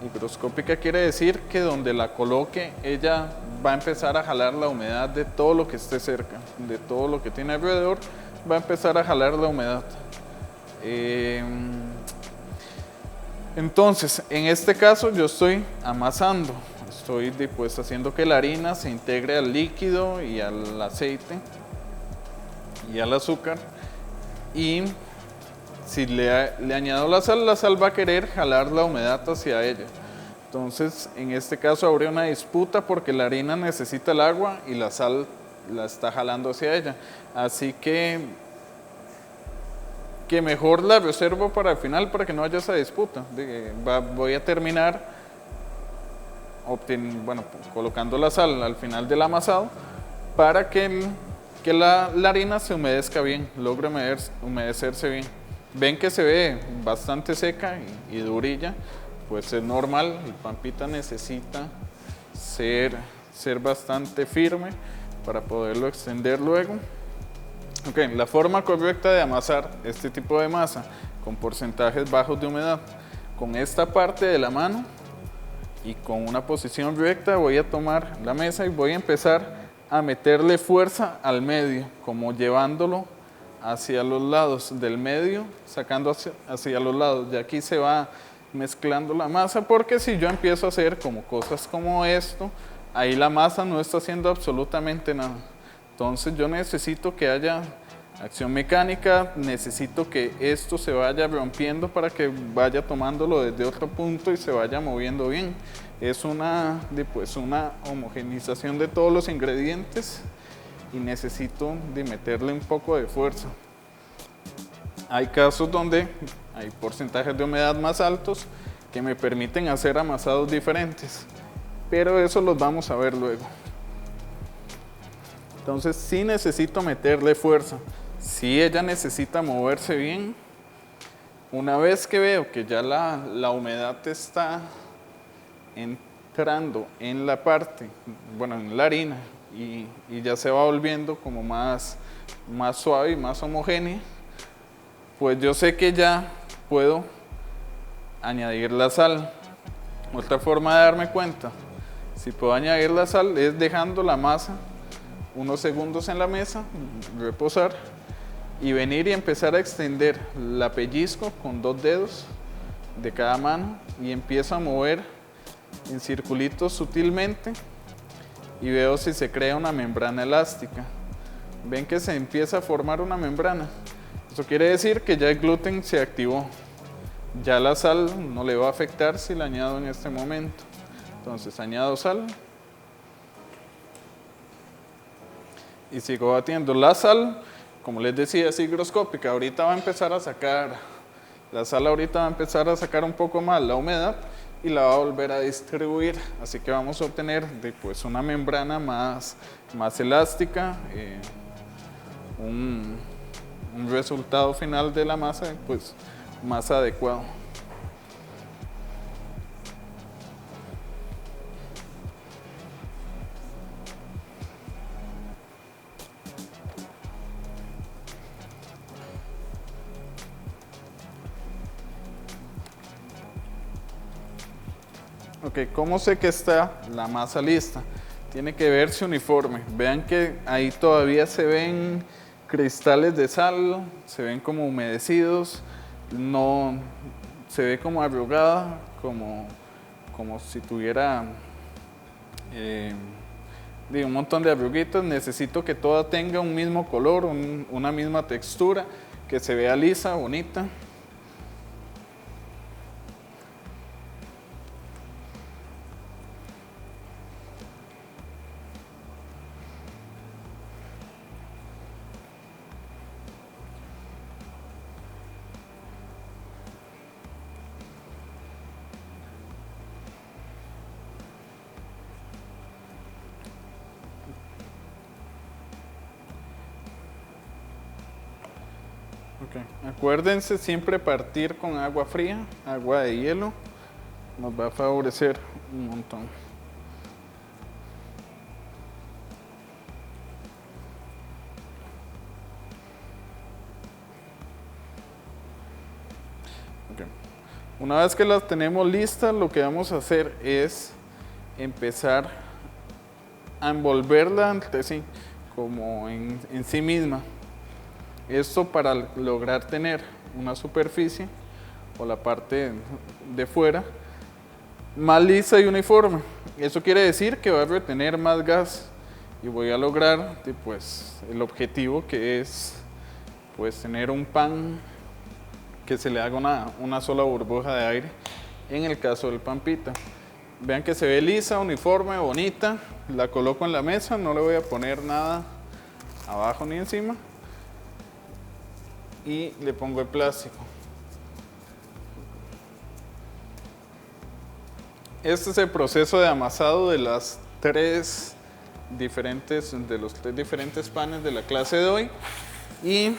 Higroscópica quiere decir que donde la coloque, ella va a empezar a jalar la humedad de todo lo que esté cerca, de todo lo que tiene alrededor, va a empezar a jalar la humedad. Entonces, en este caso yo estoy amasando, estoy pues haciendo que la harina se integre al líquido y al aceite y al azúcar, y si le añado la sal va a querer jalar la humedad hacia ella. Entonces, en este caso habría una disputa porque la harina necesita el agua y la sal la está jalando hacia ella. Así que mejor la reservo para el final para que no haya esa disputa. Voy a terminar colocando la sal al final del amasado para que la harina se humedezca bien, logre humedecerse bien. Ven que se ve bastante seca y durilla, pues es normal, el pan pita necesita ser bastante firme para poderlo extender luego. Ok, la forma correcta de amasar este tipo de masa con porcentajes bajos de humedad, con esta parte de la mano y con una posición recta voy a tomar la mesa y voy a empezar a meterle fuerza al medio, como llevándolo hacia los lados del medio, sacando hacia los lados. De aquí se va mezclando la masa, porque si yo empiezo a hacer cosas como esto, ahí la masa no está haciendo absolutamente nada. Entonces yo necesito que haya Acción mecánica, necesito que esto se vaya rompiendo para que vaya tomándolo desde otro punto y se vaya moviendo bien. Es una homogenización de todos los ingredientes y necesito meterle un poco de fuerza. Hay casos donde hay porcentajes de humedad más altos que me permiten hacer amasados diferentes, pero eso los vamos a ver luego. Entonces sí necesito meterle fuerza. Si ella necesita moverse bien, una vez que veo que ya la humedad está entrando en la parte, en la harina y ya se va volviendo como más suave y más homogénea, pues yo sé que ya puedo añadir la sal. Otra forma de darme cuenta si puedo añadir la sal es dejando la masa unos segundos en la mesa, reposar, y venir y empezar a extender la pellizco con 2 dedos de cada mano y empiezo a mover en circulitos sutilmente y veo si se crea una membrana elástica. Ven que se empieza a formar una membrana. Eso quiere decir que ya el gluten se activó. Ya la sal no le va a afectar si la añado en este momento. Entonces añado sal y sigo batiendo. La sal, como les decía, es higroscópica. Ahorita va a empezar a sacar, la sal ahorita va a empezar a sacar un poco más la humedad y la va a volver a distribuir. Así que vamos a obtener una membrana más elástica, un resultado final de la masa más adecuado. Ok, ¿cómo sé que está la masa lista? Tiene que verse uniforme. Vean que ahí todavía se ven cristales de sal, se ven como humedecidos, no se ve como arrugada, como si tuviera un montón de arruguitas. Necesito que toda tenga un mismo color, una misma textura, que se vea lisa, bonita. Okay. Acuérdense siempre partir con agua fría, agua de hielo, nos va a favorecer un montón. Okay. Una vez que las tenemos listas, lo que vamos a hacer es empezar a envolverla entre sí, como en sí misma. Esto para lograr tener una superficie o la parte de fuera más lisa y uniforme. Eso quiere decir que va a retener más gas y voy a lograr el objetivo, que es tener un pan que se le haga una sola burbuja de aire, en el caso del pan pita. Vean que se ve lisa, uniforme, bonita. La coloco en la mesa, no le voy a poner nada abajo ni encima. Y le pongo el plástico. Este es el proceso de amasado de los tres diferentes panes de la clase de hoy. Y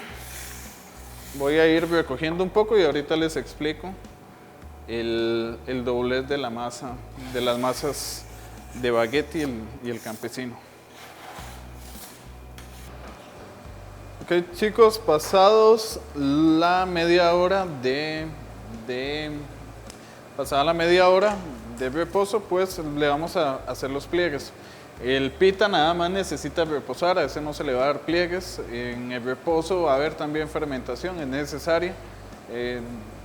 voy a ir recogiendo un poco y ahorita les explico el doblez de la masa, de las masas de baguette y el campesino. Ok, chicos, pasados la media hora pasada la media hora de reposo, pues le vamos a hacer los pliegues. El pita nada más necesita reposar, a ese no se le va a dar pliegues. En el reposo va a haber también fermentación, es necesaria.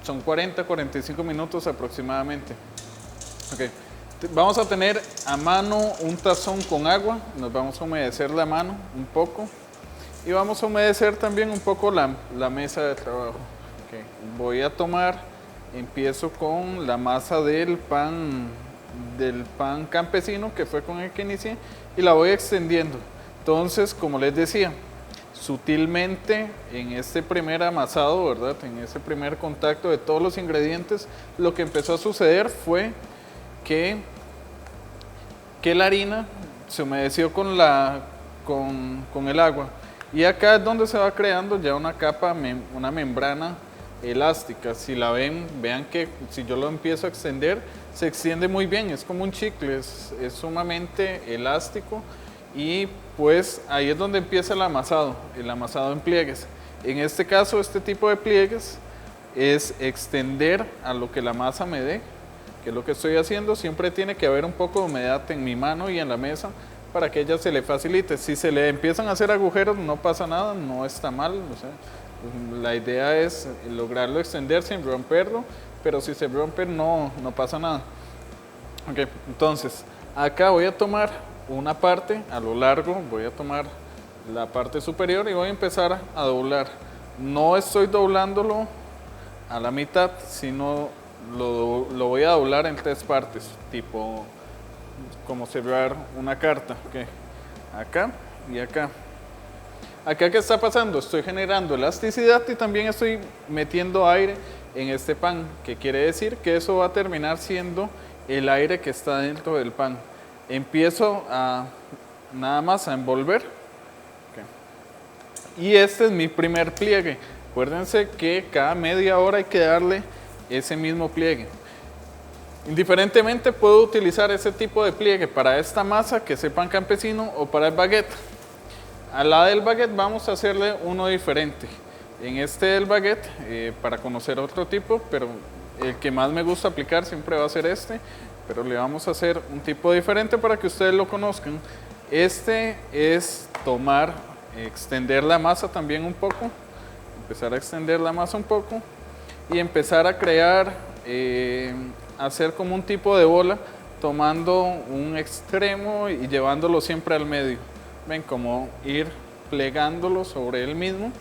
Son 40-45 minutos aproximadamente. Okay. Vamos a tener a mano un tazón con agua, nos vamos a humedecer la mano un poco. Y vamos a humedecer también un poco la mesa de trabajo. Okay. Voy a tomar, empiezo con la masa del pan campesino, que fue con el que inicié, y la voy extendiendo. Entonces, como les decía, sutilmente en este primer amasado, ¿verdad? En ese primer contacto de todos los ingredientes, lo que empezó a suceder fue que la harina se humedeció con el agua. Y acá es donde se va creando ya una capa, una membrana elástica. Si la ven, vean que si yo lo empiezo a extender, se extiende muy bien, es como un chicle, es sumamente elástico. Y pues ahí es donde empieza el amasado en pliegues. En este caso, este tipo de pliegues es extender a lo que la masa me dé, que es lo que estoy haciendo. Siempre tiene que haber un poco de humedad en mi mano y en la mesa para que ella se le facilite. Si se le empiezan a hacer agujeros, no pasa nada, no está mal. O sea, la idea es lograrlo extender sin romperlo, pero si se rompe no pasa nada. Ok, entonces acá voy a tomar una parte a lo largo, voy a tomar la parte superior y voy a empezar a doblar. No estoy doblándolo a la mitad, sino lo voy a doblar en 3 partes, tipo como cerrar una carta. Okay. Acá y acá. Acá, ¿qué está pasando? Estoy generando elasticidad y también estoy metiendo aire en este pan, que quiere decir que eso va a terminar siendo el aire que está dentro del pan. Empiezo nada más a envolver. Okay. Y este es mi primer pliegue. Acuérdense que cada media hora hay que darle ese mismo pliegue. Indiferentemente puedo utilizar ese tipo de pliegue para esta masa, que es el pan campesino, o para el baguette. A la del baguette vamos a hacerle uno diferente. En este del baguette, para conocer otro tipo, pero el que más me gusta aplicar siempre va a ser este, pero le vamos a hacer un tipo diferente para que ustedes lo conozcan. Este es tomar, extender la masa también un poco, empezar a extender la masa un poco y empezar a crear, hacer como un tipo de bola, tomando un extremo y llevándolo siempre al medio. Ven, como ir plegándolo sobre él mismo,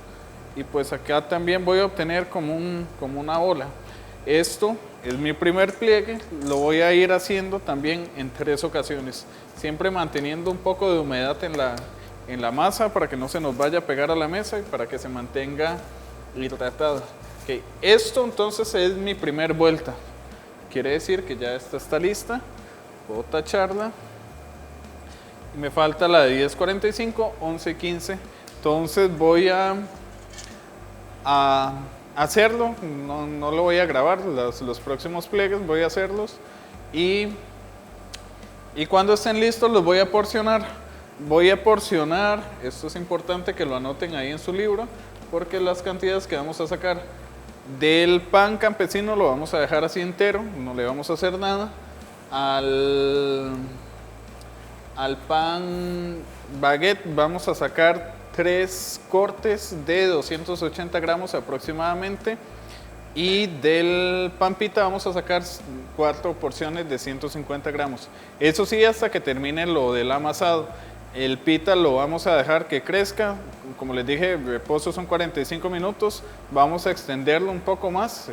y pues acá también voy a obtener como una bola. Esto es mi primer pliegue, lo voy a ir haciendo también en 3 ocasiones, siempre manteniendo un poco de humedad en la masa para que no se nos vaya a pegar a la mesa y para que se mantenga hidratada. Okay. Esto entonces es mi primer vuelta, quiere decir que ya esta está lista, puedo tacharla. Y me falta la de 10:45, 11:15. Entonces voy a hacerlo, no lo voy a grabar, los próximos pliegues voy a hacerlos. Y cuando estén listos los voy a porcionar. Esto es importante que lo anoten ahí en su libro, porque las cantidades que vamos a sacar del pan campesino lo vamos a dejar así entero, no le vamos a hacer nada. Al pan baguette vamos a sacar 3 cortes de 280 gramos aproximadamente, y del pan pita vamos a sacar 4 porciones de 150 gramos. Eso sí, hasta que termine lo del amasado. El pita lo vamos a dejar que crezca, como les dije, el reposo son 45 minutos, vamos a extenderlo un poco más.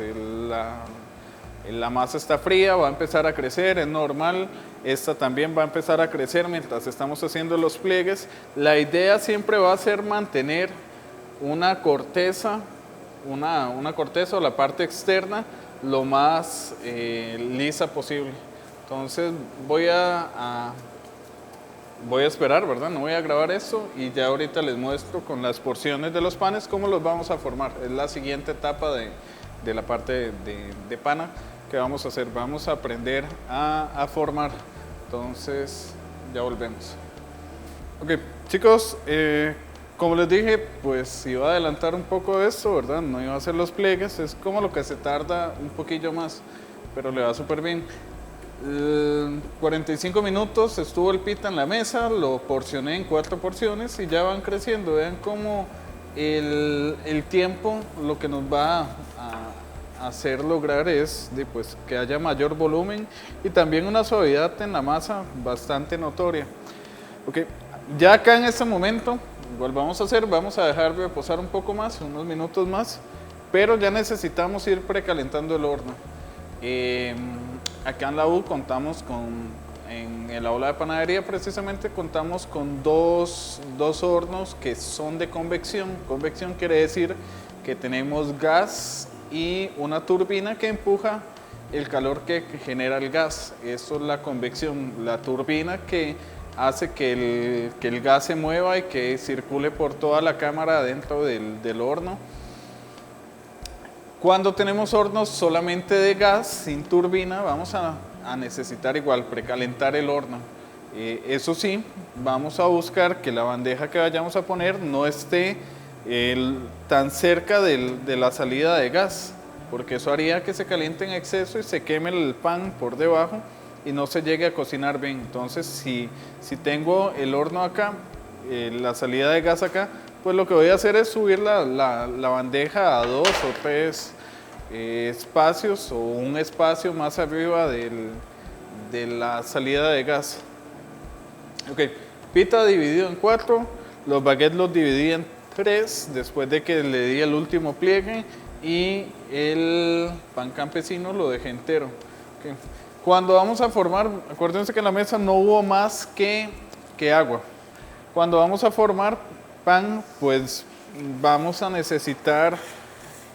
La masa está fría, va a empezar a crecer, es normal. Esta también va a empezar a crecer mientras estamos haciendo los pliegues. La idea siempre va a ser mantener una corteza o la parte externa lo más lisa posible. Entonces voy a esperar, ¿verdad? No voy a grabar esto y ya ahorita les muestro con las porciones de los panes cómo los vamos a formar. Es la siguiente etapa de la parte de pana que vamos a hacer. Vamos a aprender a formar. Entonces ya volvemos. Ok, chicos, como les dije, pues iba a adelantar un poco de esto, ¿verdad? No iba a hacer los pliegues, es como lo que se tarda un poquillo más, pero le va súper bien. 45 minutos estuvo el pita en la mesa, lo porcioné en 4 porciones y ya van creciendo. Vean cómo el tiempo lo que nos va a hacer lograr es pues, que haya mayor volumen y también una suavidad en la masa bastante notoria. Okay. Ya acá en este momento igual vamos a hacer, vamos a dejar reposar un poco más, unos minutos más, pero ya necesitamos ir precalentando el horno. Acá en la U contamos en el aula de panadería precisamente contamos con dos hornos que son de convección. Convección quiere decir que tenemos gas y una turbina que empuja el calor que genera el gas. Eso es la convección, la turbina que hace que el gas se mueva y que circule por toda la cámara dentro del horno. Cuando tenemos hornos solamente de gas, sin turbina, vamos a necesitar igual precalentar el horno. Eso sí, vamos a buscar que la bandeja que vayamos a poner no esté tan cerca de la salida de gas, porque eso haría que se caliente en exceso y se queme el pan por debajo y no se llegue a cocinar bien. Entonces, si tengo el horno acá, la salida de gas acá, pues lo que voy a hacer es subir la bandeja a 2 o 3 espacios o un espacio más arriba de la salida de gas. Ok, pita dividido en 4, los baguettes los dividí en 3 después de que le di el último pliegue y el pan campesino lo dejé entero. Okay. Cuando vamos a formar, acuérdense que en la mesa no hubo más que agua. Cuando vamos a formar pan, pues vamos a necesitar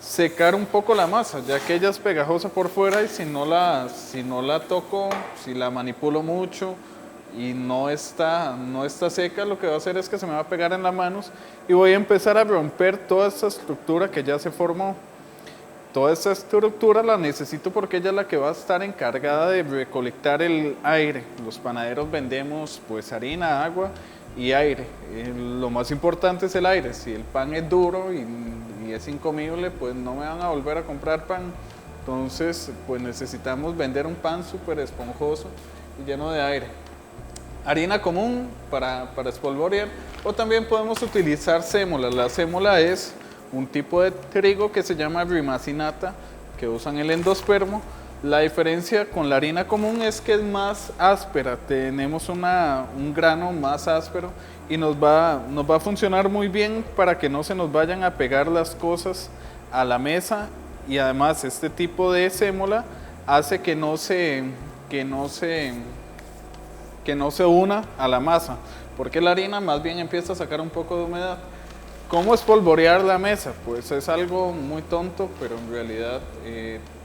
secar un poco la masa, ya que ella es pegajosa por fuera y si no la toco, si la manipulo mucho y no está seca, lo que va a hacer es que se me va a pegar en las manos y voy a empezar a romper toda esta estructura que ya se formó. Toda esta estructura la necesito porque ella es la que va a estar encargada de recolectar el aire. Los panaderos vendemos pues harina, agua y aire. Lo más importante es el aire. Si el pan es duro y es incomible, pues no me van a volver a comprar pan. Entonces, pues necesitamos vender un pan súper esponjoso y lleno de aire. Harina común para espolvorear, o también podemos utilizar sémola. La sémola es un tipo de trigo que se llama rimacinata, que usan el endospermo. La diferencia con la harina común es que es más áspera, tenemos un grano más áspero y nos va a funcionar muy bien para que no se nos vayan a pegar las cosas a la mesa, y además este tipo de sémola hace que no se una a la masa, porque la harina más bien empieza a sacar un poco de humedad. ¿Cómo espolvorear la mesa? Pues es algo muy tonto, pero en realidad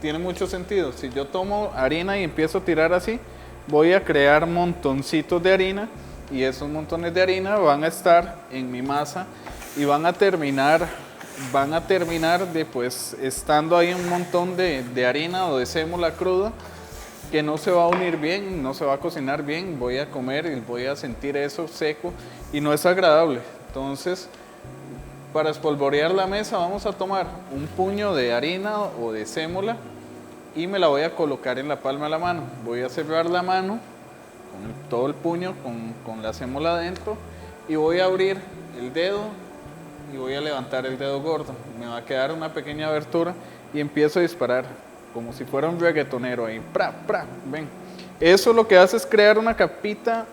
tiene mucho sentido. Si yo tomo harina y empiezo a tirar así, voy a crear montoncitos de harina y esos montones de harina van a estar en mi masa y van a terminar de pues estando ahí un montón de harina o de sémola cruda que no se va a unir bien, no se va a cocinar bien, voy a comer y voy a sentir eso seco y no es agradable. Entonces, para espolvorear la mesa vamos a tomar un puño de harina o de sémola y me la voy a colocar en la palma de la mano. Voy a cerrar la mano con todo el puño con la sémola adentro y voy a abrir el dedo y voy a levantar el dedo gordo. Me va a quedar una pequeña abertura y empiezo a disparar como si fuera un reggaetonero ahí. ¡Pra, pra! Ven. Eso lo que hace es crear una capita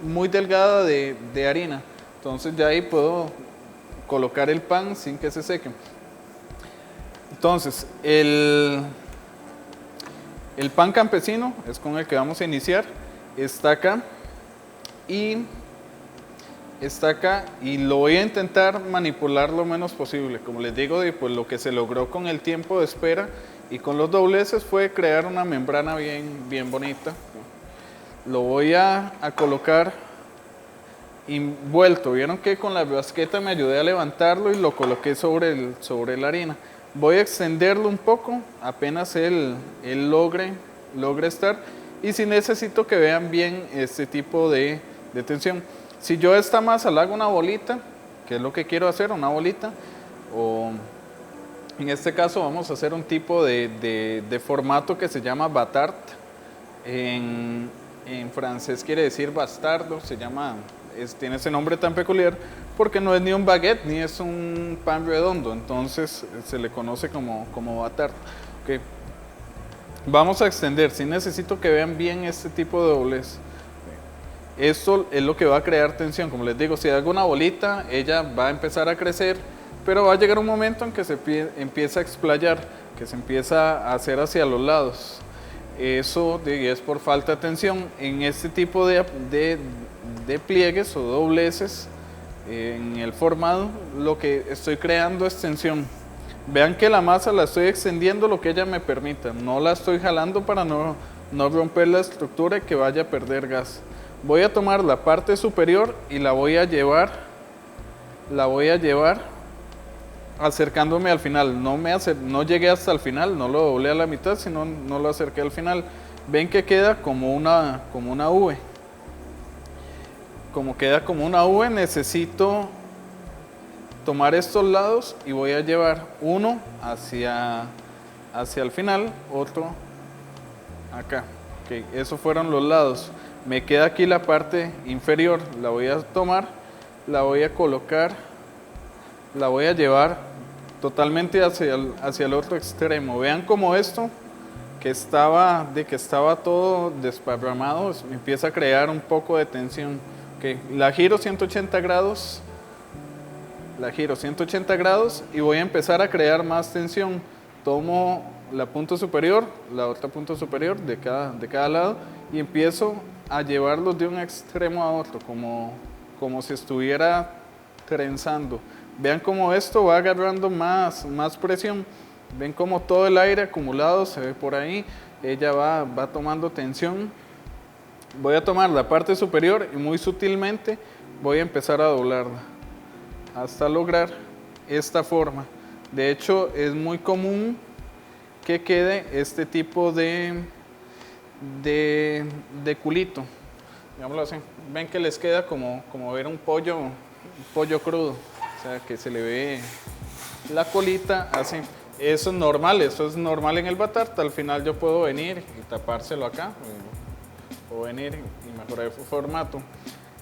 muy delgada de harina. Entonces ya ahí puedo colocar el pan sin que se seque. Entonces, el pan campesino es con el que vamos a iniciar. Está acá y lo voy a intentar manipular lo menos posible. Como les digo, pues lo que se logró con el tiempo de espera y con los dobleces fue crear una membrana bien bonita. Lo voy a colocar envuelto. Vieron que con la basqueta me ayudé a levantarlo y lo coloqué sobre la harina. Voy a extenderlo un poco, apenas él logre estar, y si necesito que vean bien este tipo de tensión. Si yo esta masa la hago una bolita, que es lo que quiero hacer, una bolita, o en este caso vamos a hacer un tipo de formato que se llama batard. En francés quiere decir bastardo, tiene ese nombre tan peculiar porque no es ni un baguette ni es un pan redondo, entonces se le conoce como batard. Okay. Vamos a extender, si necesito que vean bien este tipo de doblez. Esto es lo que va a crear tensión. Como les digo, si hago una bolita, ella va a empezar a crecer, pero va a llegar un momento en que se empieza a explayar, que se empieza a hacer hacia los lados. Eso es por falta de tensión. En este tipo de pliegues o dobleces, en el formado, lo que estoy creando es tensión. Vean que la masa la estoy extendiendo lo que ella me permita, no la estoy jalando para no romper la estructura y que vaya a perder gas. Voy a tomar la parte superior y la voy a llevar acercándome al final. No llegué hasta el final, no lo doblé a la mitad, sino no lo acerqué al final. Ven que queda como una V. Como queda como una V, necesito tomar estos lados y voy a llevar uno hacia el final, otro acá. Okay, esos fueron los lados. Me queda aquí la parte inferior, la voy a tomar, la voy a colocar, la voy a llevar totalmente hacia el otro extremo. Vean como esto, que estaba todo desparramado, empieza a crear un poco de tensión. Okay, la giro 180 grados, y voy a empezar a crear más tensión. Tomo la punta superior, la otra punta superior de cada lado y empiezo a llevarlos de un extremo a otro, como si estuviera trenzando. Vean cómo esto va agarrando más presión. Ven cómo todo el aire acumulado se ve por ahí. Ella va tomando tensión. Voy a tomar la parte superior y muy sutilmente voy a empezar a doblarla hasta lograr esta forma. De hecho, es muy común que quede este tipo de culito, digámoslo así. Ven que les queda como ver un pollo crudo, o sea que se le ve la colita así. Eso es normal en el batart. Al final yo puedo venir y tapárselo acá, o venir y mejorar el formato.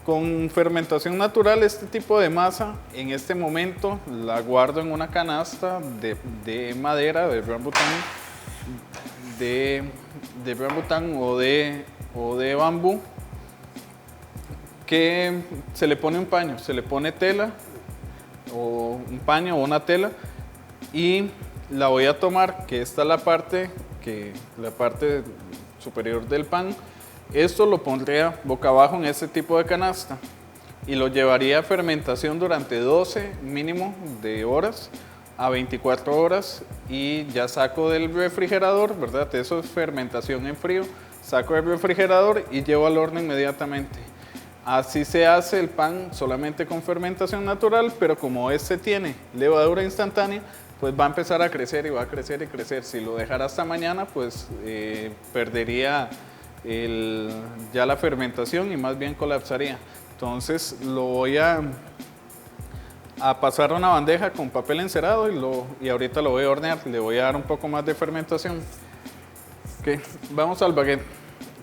Con fermentación natural, este tipo de masa, en este momento la guardo en una canasta de madera, de rambután o de bambú, que se le pone un paño, se le pone tela, o un paño o una tela, y la voy a tomar, que esta es la parte superior del pan. Esto lo pondría boca abajo en este tipo de canasta y lo llevaría a fermentación durante 12 mínimo de horas a 24 horas y ya saco del refrigerador, ¿verdad? Eso es fermentación en frío. Saco del refrigerador y llevo al horno inmediatamente. Así se hace el pan solamente con fermentación natural, pero como este tiene levadura instantánea, pues va a empezar a crecer y va a crecer y crecer. Si lo dejara hasta mañana, pues perdería ya la fermentación y más bien colapsaría. Entonces lo voy a pasar a una bandeja con papel encerado y ahorita lo voy a hornear. Le voy a dar un poco más de fermentación. Okay. Vamos al baguette.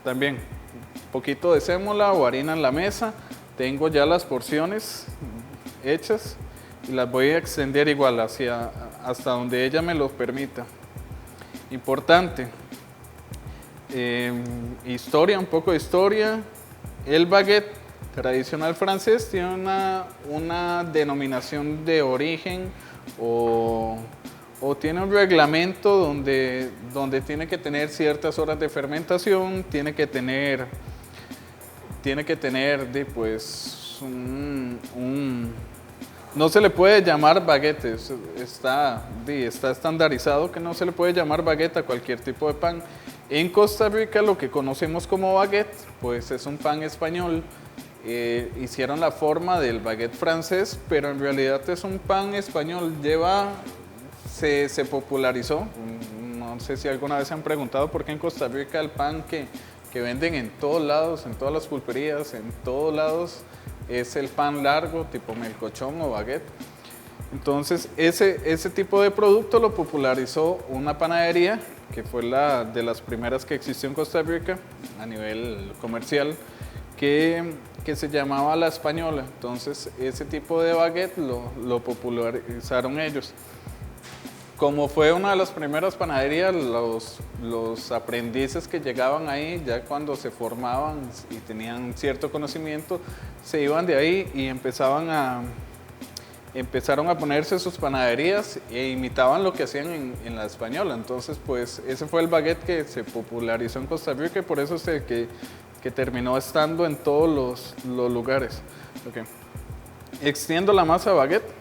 También un poquito de sémola o harina en la mesa. Tengo ya las porciones hechas y las voy a extender igual hasta donde ella me lo permita. Importante. Un poco de historia. El baguette tradicional francés tiene una denominación de origen o tiene un reglamento donde tiene que tener ciertas horas de fermentación, tiene que tener no se le puede llamar baguette, está estandarizado que no se le puede llamar baguette a cualquier tipo de pan. En Costa Rica lo que conocemos como baguette, pues es un pan español. Hicieron la forma del baguette francés, pero en realidad es un pan español. Se popularizó. No sé si alguna vez se han preguntado por qué en Costa Rica el pan que venden en todos lados, en todas las pulperías, en todos lados, es el pan largo, tipo melcochón o baguette. Entonces, ese tipo de producto lo popularizó una panadería que fue de las primeras que existió en Costa Rica a nivel comercial, que se llamaba La Española. Entonces, ese tipo de baguette lo popularizaron ellos. como fue una de las primeras panaderías, los aprendices que llegaban ahí, ya cuando se formaban y tenían cierto conocimiento, se iban de ahí y empezaron a ponerse sus panaderías e imitaban lo que hacían en la española. Entonces, pues ese fue el baguette que se popularizó en Costa Rica y por eso es el que terminó estando en todos los lugares. Okay. Extiendo la masa baguette,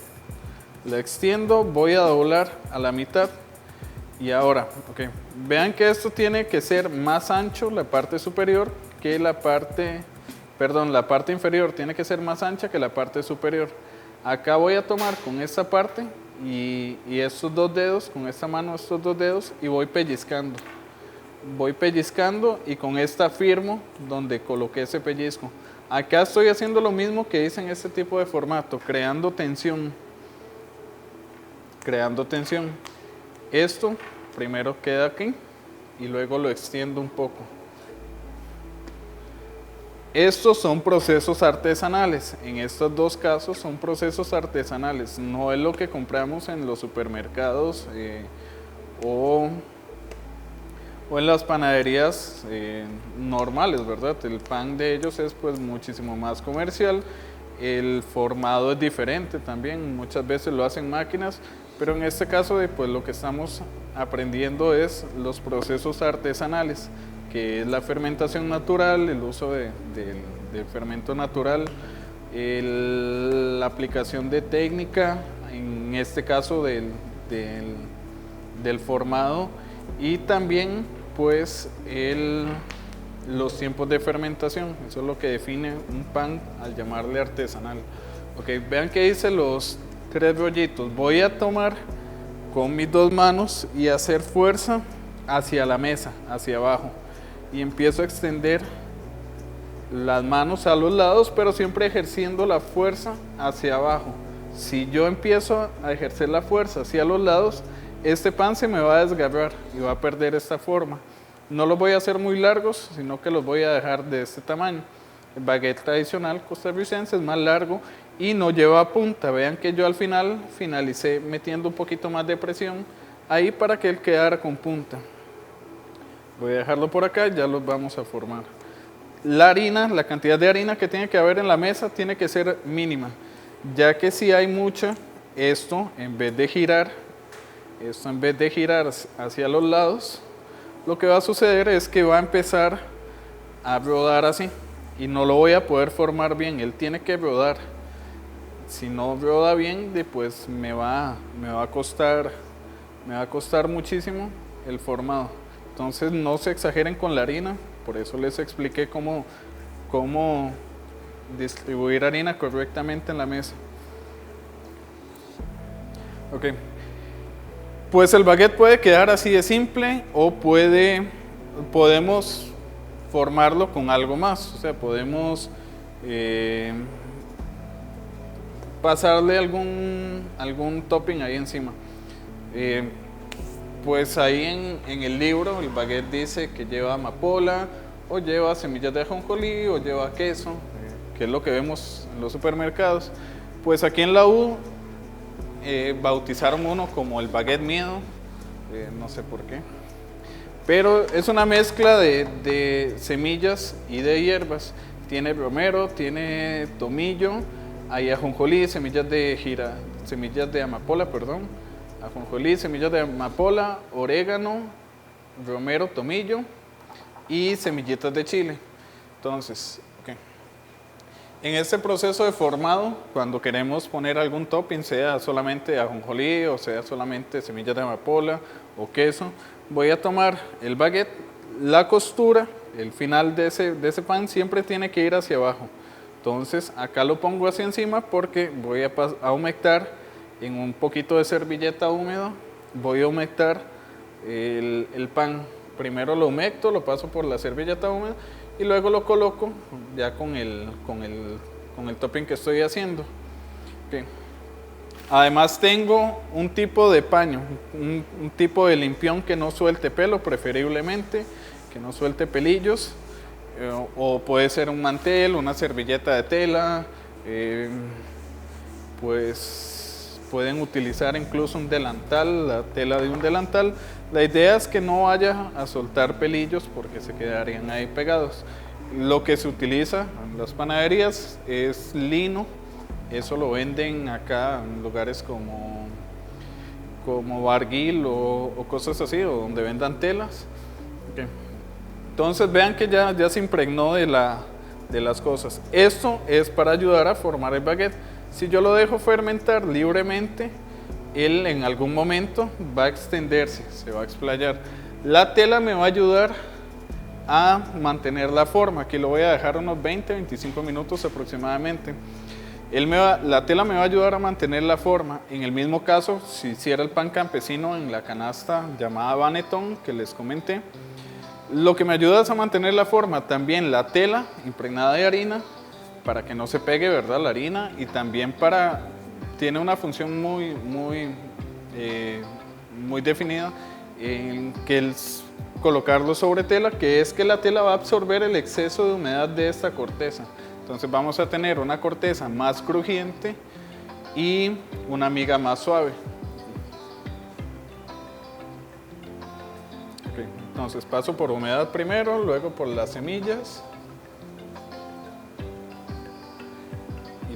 la extiendo, voy a doblar a la mitad y ahora, okay, vean que esto tiene que ser más ancho, la parte superior, que la parte inferior tiene que ser más ancha que la parte superior. Acá voy a tomar con esta parte y estos dos dedos, con esta mano estos dos dedos y voy pellizcando. Voy pellizcando y con esta firmo donde coloqué ese pellizco. Acá estoy haciendo lo mismo que hice en este tipo de formato, creando tensión. Creando tensión. Esto primero queda aquí y luego lo extiendo un poco. Estos son procesos artesanales, en estos dos casos son procesos artesanales, no es lo que compramos en los supermercados o en las panaderías normales, ¿verdad? El pan de ellos es pues muchísimo más comercial, el formado es diferente también, muchas veces lo hacen máquinas, pero en este caso pues lo que estamos aprendiendo es los procesos artesanales, que es la fermentación natural, el uso del fermento natural, la aplicación de técnica, en este caso del formado, y también pues los tiempos de fermentación. Eso es lo que define un pan al llamarle artesanal. Okay, vean que hice los 3 rollitos. Voy a tomar con mis 2 manos y hacer fuerza hacia la mesa, hacia abajo. Y empiezo a extender las manos a los lados, pero siempre ejerciendo la fuerza hacia abajo. Si yo empiezo a ejercer la fuerza hacia los lados, este pan se me va a desgarrar y va a perder esta forma. No los voy a hacer muy largos, sino que los voy a dejar de este tamaño. El baguette tradicional costarricense es más largo y no lleva punta. Vean que yo al final finalicé metiendo un poquito más de presión ahí para que él quedara con punta. Voy a dejarlo por acá y ya los vamos a formar. La harina, la cantidad de harina que tiene que haber en la mesa tiene que ser mínima, ya que si hay mucha, esto en vez de girar hacia los lados, lo que va a suceder es que va a empezar a rodar así y no lo voy a poder formar bien. Él tiene que rodar. Si no roda bien, pues me va a costar muchísimo el formado. Entonces no se exageren con la harina, por eso les expliqué cómo distribuir harina correctamente en la mesa. Ok. Pues el baguette puede quedar así de simple o podemos formarlo con algo más. O sea, podemos pasarle algún topping ahí encima. Pues ahí en el libro el baguette dice que lleva amapola o lleva semillas de ajonjolí o lleva queso, que es lo que vemos en los supermercados. Pues aquí en la U bautizaron uno como el baguette miedo, no sé por qué, pero es una mezcla de semillas y de hierbas. Tiene romero, tiene tomillo, hay ajonjolí, semillas de amapola, ajonjolí, semillas de amapola, orégano, romero, tomillo y semillitas de chile. Entonces, okay. En este proceso de formado, cuando queremos poner algún topping, sea solamente ajonjolí o sea solamente semillas de amapola o queso, voy a tomar el baguette, la costura, el final de ese pan siempre tiene que ir hacia abajo. Entonces acá lo pongo hacia encima porque voy a humectar en un poquito de servilleta húmeda, voy a humectar el pan. Primero lo humecto, lo paso por la servilleta húmeda y luego lo coloco ya con el topping que estoy haciendo. Okay. Además tengo un tipo de paño, un tipo de limpión que no suelte pelo, preferiblemente, que no suelte pelillos, o puede ser un mantel, una servilleta de tela, pues pueden utilizar incluso un delantal, la tela de un delantal. La idea es que no vaya a soltar pelillos porque se quedarían ahí pegados. Lo que se utiliza en las panaderías es lino, eso lo venden acá en lugares como Barguil o cosas así, o donde vendan telas. Okay. Entonces vean que ya se impregnó de las cosas. Esto es para ayudar a formar el baguette. Si yo lo dejo fermentar libremente, él en algún momento va a extenderse, se va a explayar. La tela me va a ayudar a mantener la forma. Aquí lo voy a dejar unos 20-25 minutos aproximadamente. La tela me va a ayudar a mantener la forma. En el mismo caso, si hiciera el pan campesino en la canasta llamada Banetón que les comenté, lo que me ayuda es a mantener la forma. También la tela impregnada de harina para que no se pegue, ¿verdad? La harina, y también tiene una función muy definida en que es colocarlo sobre tela, que es que la tela va a absorber el exceso de humedad de esta corteza. Entonces vamos a tener una corteza más crujiente y una miga más suave. Okay. Entonces paso por humedad primero, luego por las semillas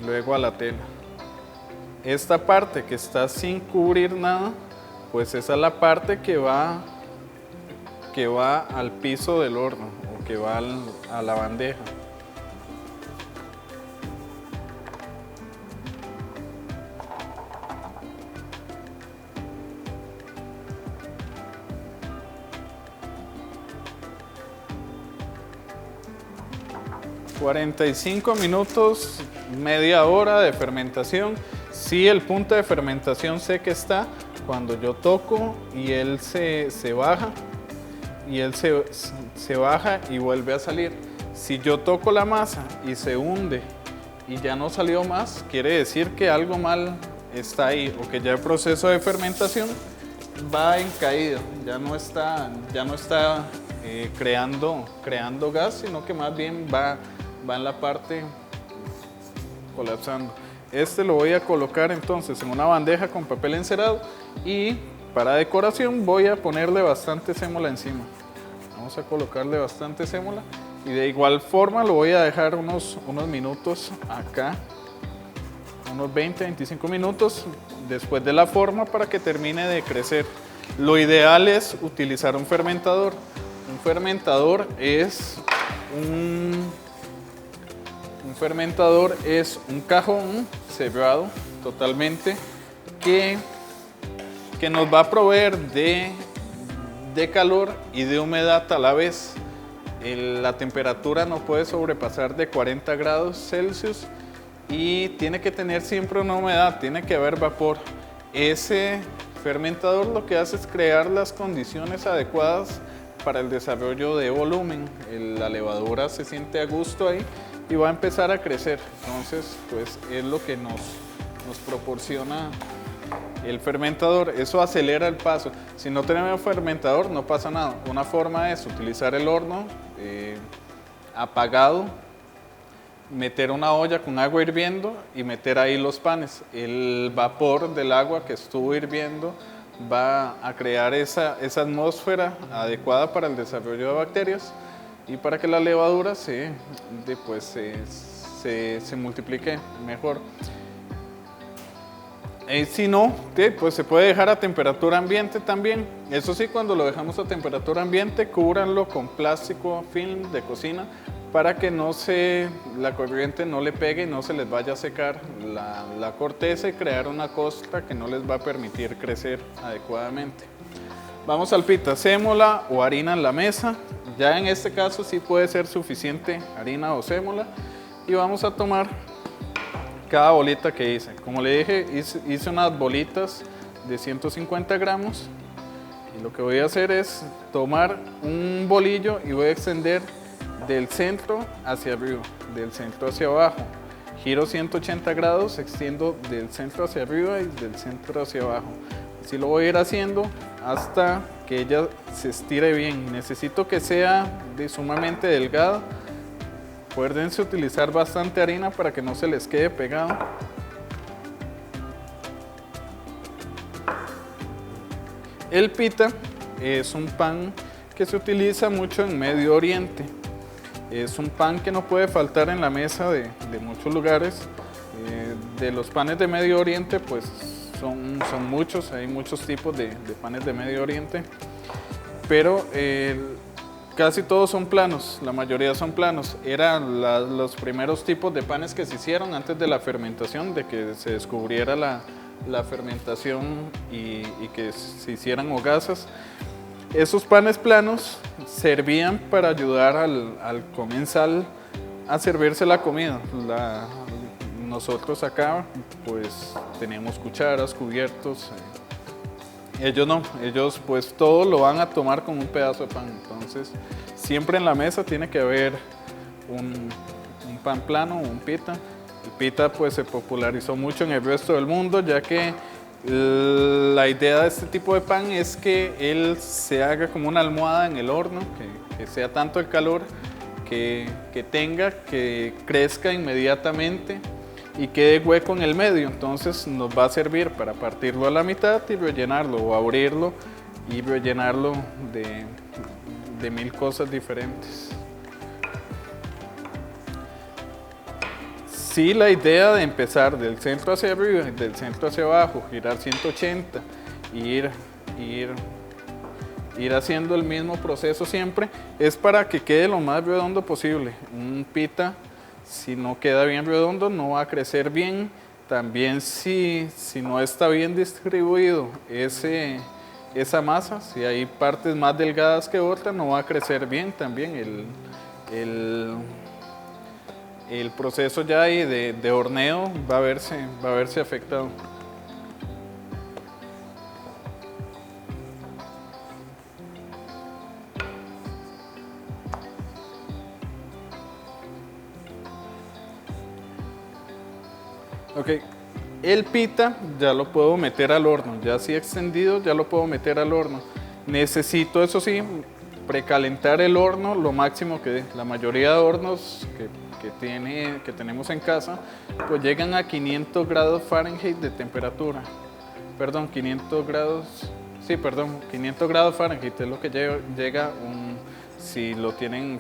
y luego a la tela. Esta parte que está sin cubrir nada, pues esa es la parte que va al piso del horno o que va a la bandeja. ...45 minutos, media hora de fermentación. Si el punto de fermentación sé que está cuando yo toco y él se baja, y él se baja y vuelve a salir. Si yo toco la masa y se hunde y ya no salió más, quiere decir que algo mal está ahí, o que ya el proceso de fermentación va en caída, ya no está creando gas, sino que más bien va en la parte colapsando. Este lo voy a colocar entonces en una bandeja con papel encerado, y para decoración voy a ponerle bastante sémola encima. Vamos a colocarle bastante sémola, y de igual forma lo voy a dejar unos minutos acá, unos 20-25 minutos después de la forma, para que termine de crecer. Lo ideal es utilizar un fermentador. Un fermentador es un cajón cerrado totalmente que nos va a proveer de calor y de humedad a la vez. La temperatura no puede sobrepasar de 40 grados Celsius y tiene que tener siempre una humedad, tiene que haber vapor. Ese fermentador lo que hace es crear las condiciones adecuadas para el desarrollo de volumen. La levadura se siente a gusto ahí y va a empezar a crecer. Entonces, pues es lo que nos proporciona el fermentador. Eso acelera el paso. Si no tenemos fermentador no pasa nada. Una forma es utilizar el horno apagado, meter una olla con agua hirviendo y meter ahí los panes. El vapor del agua que estuvo hirviendo va a crear esa atmósfera adecuada para el desarrollo de bacterias y para que la levadura se multiplique mejor. Si no, pues se puede dejar a temperatura ambiente también. Eso sí, cuando lo dejamos a temperatura ambiente, cúbranlo con plástico film de cocina para que la corriente no le pegue y no se les vaya a secar la corteza y crear una costra que no les va a permitir crecer adecuadamente. Vamos al pita, sémola o harina en la mesa. Ya en este caso sí puede ser suficiente harina o sémola. Y vamos a tomar cada bolita que hice. Como le dije, hice unas bolitas de 150 gramos. Y lo que voy a hacer es tomar un bolillo y voy a extender del centro hacia arriba, del centro hacia abajo. Giro 180 grados, extiendo del centro hacia arriba y del centro hacia abajo. Así lo voy a ir haciendo hasta que ella se estire bien. Necesito que sea sumamente delgada. Acuérdense utilizar bastante harina para que no se les quede pegado. El pita es un pan que se utiliza mucho en Medio Oriente. Es un pan que no puede faltar en la mesa de muchos lugares. De los panes de Medio Oriente, pues son muchos, hay muchos tipos de panes de Medio Oriente, pero casi todos son planos, la mayoría son planos. Eran los primeros tipos de panes que se hicieron antes de la fermentación, de que se descubriera la fermentación y que se hicieran hogazas. Esos panes planos servían para ayudar al comensal a servirse la comida. Nosotros acá pues tenemos cucharas, cubiertos. Ellos no, ellos pues todo lo van a tomar con un pedazo de pan. Entonces siempre en la mesa tiene que haber un pan plano, un pita. El pita pues se popularizó mucho en el resto del mundo, ya que la idea de este tipo de pan es que él se haga como una almohada en el horno, que sea tanto el calor que tenga, que crezca inmediatamente y quede hueco en el medio. Entonces nos va a servir para partirlo a la mitad y rellenarlo, o abrirlo y rellenarlo de mil cosas diferentes. Sí, la idea de empezar del centro hacia arriba y del centro hacia abajo, girar 180, ir haciendo el mismo proceso siempre, es para que quede lo más redondo posible. Un pita, si no queda bien redondo, no va a crecer bien. También si no está bien distribuido esa masa, si hay partes más delgadas que otras, no va a crecer bien también. El proceso ya ahí de horneo va a verse afectado. Ok, el pita ya lo puedo meter al horno, ya así extendido ya lo puedo meter al horno. Necesito, eso sí, precalentar el horno lo máximo que dé. La mayoría de hornos que tenemos en casa pues llegan a 500 grados Fahrenheit de temperatura. Perdón, 500 grados Fahrenheit es lo que llega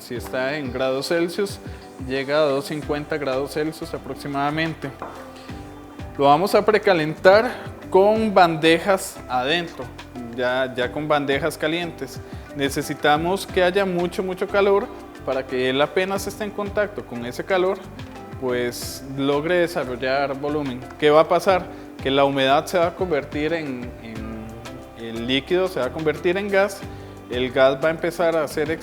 si está en grados Celsius, llega a 250 grados Celsius aproximadamente. Lo vamos a precalentar con bandejas adentro, ya con bandejas calientes. Necesitamos que haya mucho calor para que él apenas esté en contacto con ese calor, pues logre desarrollar volumen. ¿Qué va a pasar? Que la humedad se va a convertir en el líquido, se va a convertir en gas. El gas va a empezar a hacer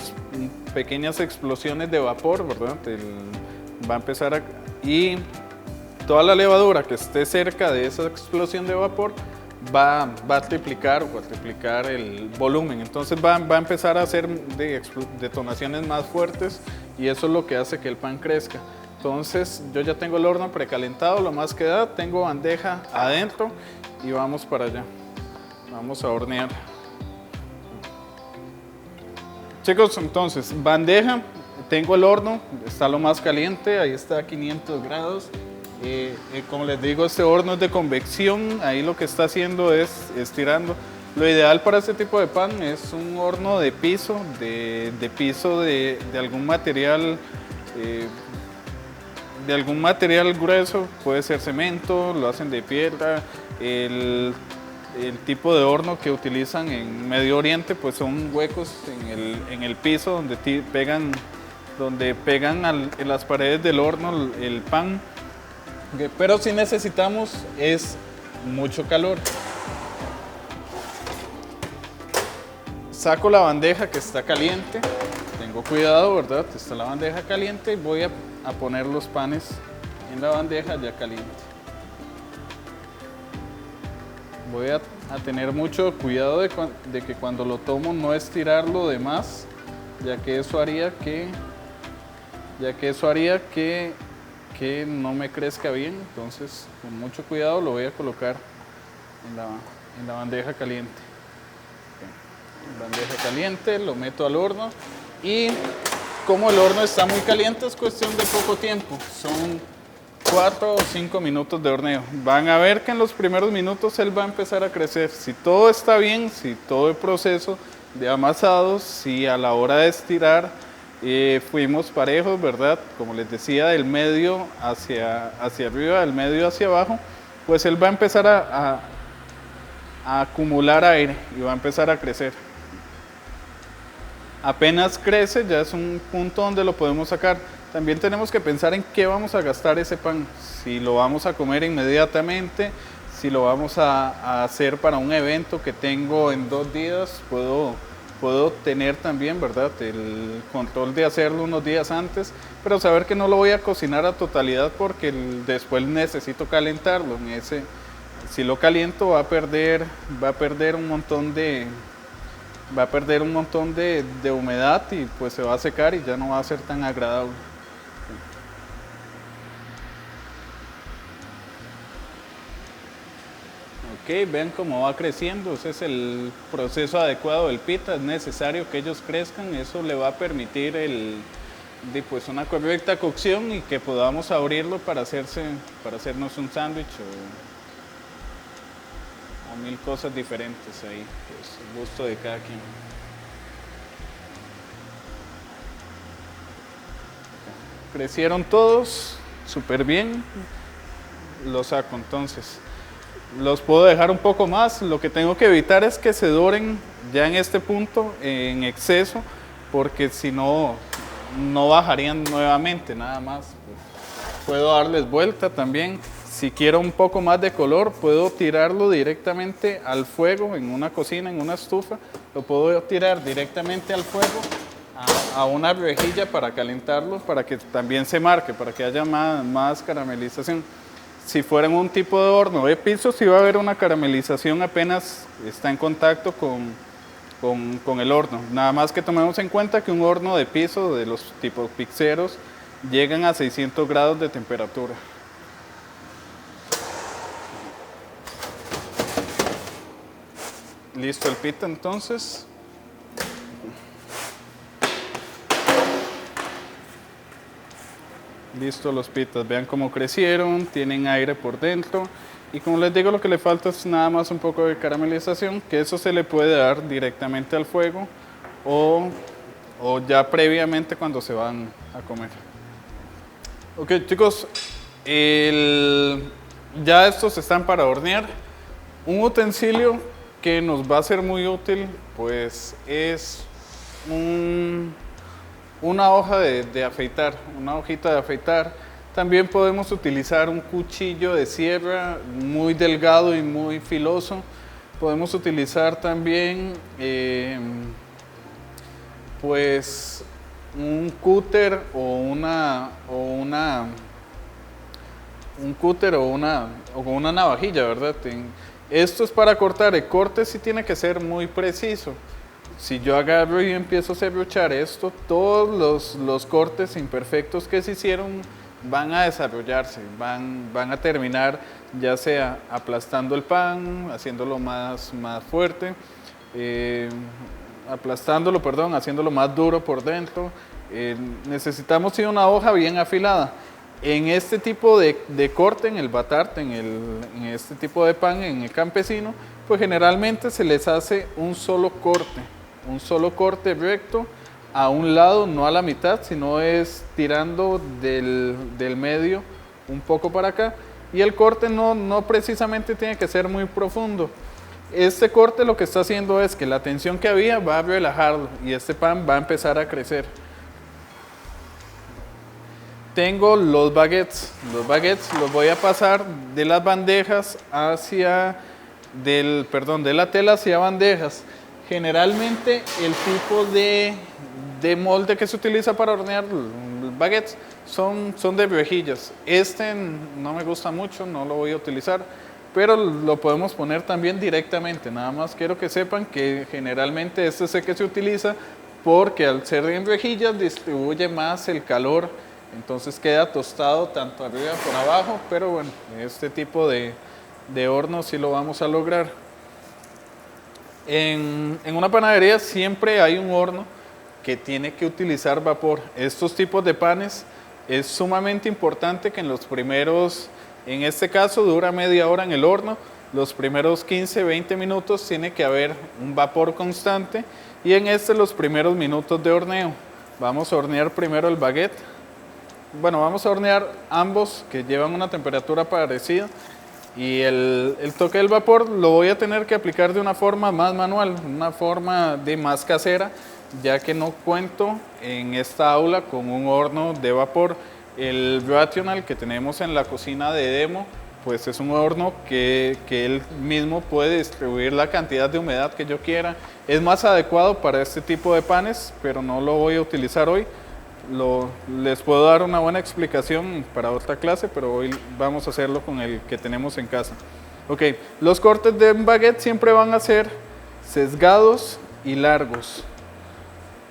pequeñas explosiones de vapor, ¿verdad? Va a empezar y toda la levadura que esté cerca de esa explosión de vapor va a triplicar o cuatriplicar el volumen. Entonces va a empezar a hacer detonaciones más fuertes y eso es lo que hace que el pan crezca. Entonces yo ya tengo el horno precalentado, lo más que da, tengo bandeja adentro y vamos para allá. Vamos a hornear. Chicos, entonces bandeja, tengo el horno, está lo más caliente, ahí está a 500 grados. Como les digo, este horno es de convección, ahí lo que está haciendo es estirando. Lo ideal para este tipo de pan es un horno de piso, de algún material, grueso, puede ser cemento, lo hacen de piedra. El tipo de horno que utilizan en Medio Oriente pues son huecos en el piso donde pegan en las paredes del horno el pan. Okay, pero si necesitamos es mucho calor. Saco la bandeja que está caliente, tengo cuidado, ¿verdad? Está la bandeja caliente y voy a poner los panes en la bandeja ya caliente. Voy a tener mucho cuidado de que cuando lo tomo no estirarlo de más, ya que eso haría que no me crezca bien. Entonces con mucho cuidado lo voy a colocar en la bandeja caliente. Bandeja caliente, lo meto al horno y como el horno está muy caliente es cuestión de poco tiempo, son 4 o 5 minutos de horneo. Van a ver que en los primeros minutos él va a empezar a crecer. Si todo está bien, si todo el proceso de amasados, si a la hora de estirar fuimos parejos, ¿verdad? Como les decía, del medio hacia arriba, del medio hacia abajo, pues él va a empezar a acumular aire y va a empezar a crecer. Apenas crece, ya es un punto donde lo podemos sacar. También tenemos que pensar en qué vamos a gastar ese pan. Si lo vamos a comer inmediatamente, si lo vamos a hacer para un evento que tengo en 2 días, puedo tener también, ¿verdad?, el control de hacerlo unos días antes, pero saber que no lo voy a cocinar a totalidad porque después necesito calentarlo. Si lo caliento va a perder un montón de humedad y pues se va a secar y ya no va a ser tan agradable. Ok, vean cómo va creciendo, ese es el proceso adecuado del pita, es necesario que ellos crezcan, eso le va a permitir pues una correcta cocción y que podamos abrirlo para hacernos un sándwich o 1000 cosas diferentes ahí, pues el gusto de cada quien. Crecieron todos súper bien, los saco entonces. Los puedo dejar un poco más, lo que tengo que evitar es que se doren ya en este punto en exceso, porque si no, no bajarían nuevamente, nada más. Puedo darles vuelta también, si quiero un poco más de color, puedo tirarlo directamente al fuego en una cocina, en una estufa, lo puedo tirar directamente al fuego a una rejilla para calentarlo, para que también se marque, para que haya más caramelización. Si fuera en un tipo de horno de piso, sí va a haber una caramelización apenas está en contacto con el horno. Nada más que tomemos en cuenta que un horno de piso de los tipos pizzeros llegan a 600 grados de temperatura. Listo el pita entonces. Listo los pitas, vean cómo crecieron, tienen aire por dentro y como les digo lo que le falta es nada más un poco de caramelización, que eso se le puede dar directamente al fuego o ya previamente cuando se van a comer. Ok chicos, ya estos están para hornear. Un utensilio que nos va a ser muy útil pues es una hoja de afeitar, una hojita de afeitar. También podemos utilizar un cuchillo de sierra muy delgado y muy filoso. Podemos utilizar también pues un cúter o con una navajilla, ¿verdad? Esto es para cortar. El corte sí tiene que ser muy preciso. Si yo agarro y empiezo a serruchar esto, todos los cortes imperfectos que se hicieron van a desarrollarse, van a terminar ya sea aplastando el pan, haciéndolo más fuerte, haciéndolo más duro por dentro. Necesitamos una hoja bien afilada. En este tipo de corte, en el batarte, en este tipo de pan, en el campesino, pues generalmente se les hace un solo corte recto a un lado, no a la mitad, sino es tirando del medio un poco para acá. Y el corte no precisamente tiene que ser muy profundo. Este corte lo que está haciendo es que la tensión que había va a relajarlo y este pan va a empezar a crecer. Tengo los baguettes. Los baguettes los voy a pasar de las bandejas de la tela hacia bandejas. Generalmente el tipo de molde que se utiliza para hornear baguettes son de rejillas. Este no me gusta mucho, no lo voy a utilizar, pero lo podemos poner también directamente. Nada más quiero que sepan que generalmente este es el que se utiliza porque al ser en rejillas distribuye más el calor, entonces queda tostado tanto arriba como abajo, pero bueno, este tipo de horno sí lo vamos a lograr. En una panadería siempre hay un horno que tiene que utilizar vapor. Estos tipos de panes es sumamente importante que en los primeros, en este caso dura media hora en el horno, los primeros 15-20 minutos tiene que haber un vapor constante y en los primeros minutos de horneo. Vamos a hornear primero el baguette. Bueno, vamos a hornear ambos que llevan una temperatura parecida y el toque del vapor lo voy a tener que aplicar de una forma más manual, una forma de más casera, ya que no cuento en esta aula con un horno de vapor. El Rational que tenemos en la cocina de demo, pues es un horno que él mismo puede distribuir la cantidad de humedad que yo quiera. Es más adecuado para este tipo de panes, pero no lo voy a utilizar hoy. Les puedo dar una buena explicación para otra clase, pero hoy vamos a hacerlo con el que tenemos en casa. Ok, los cortes de un baguette siempre van a ser sesgados y largos.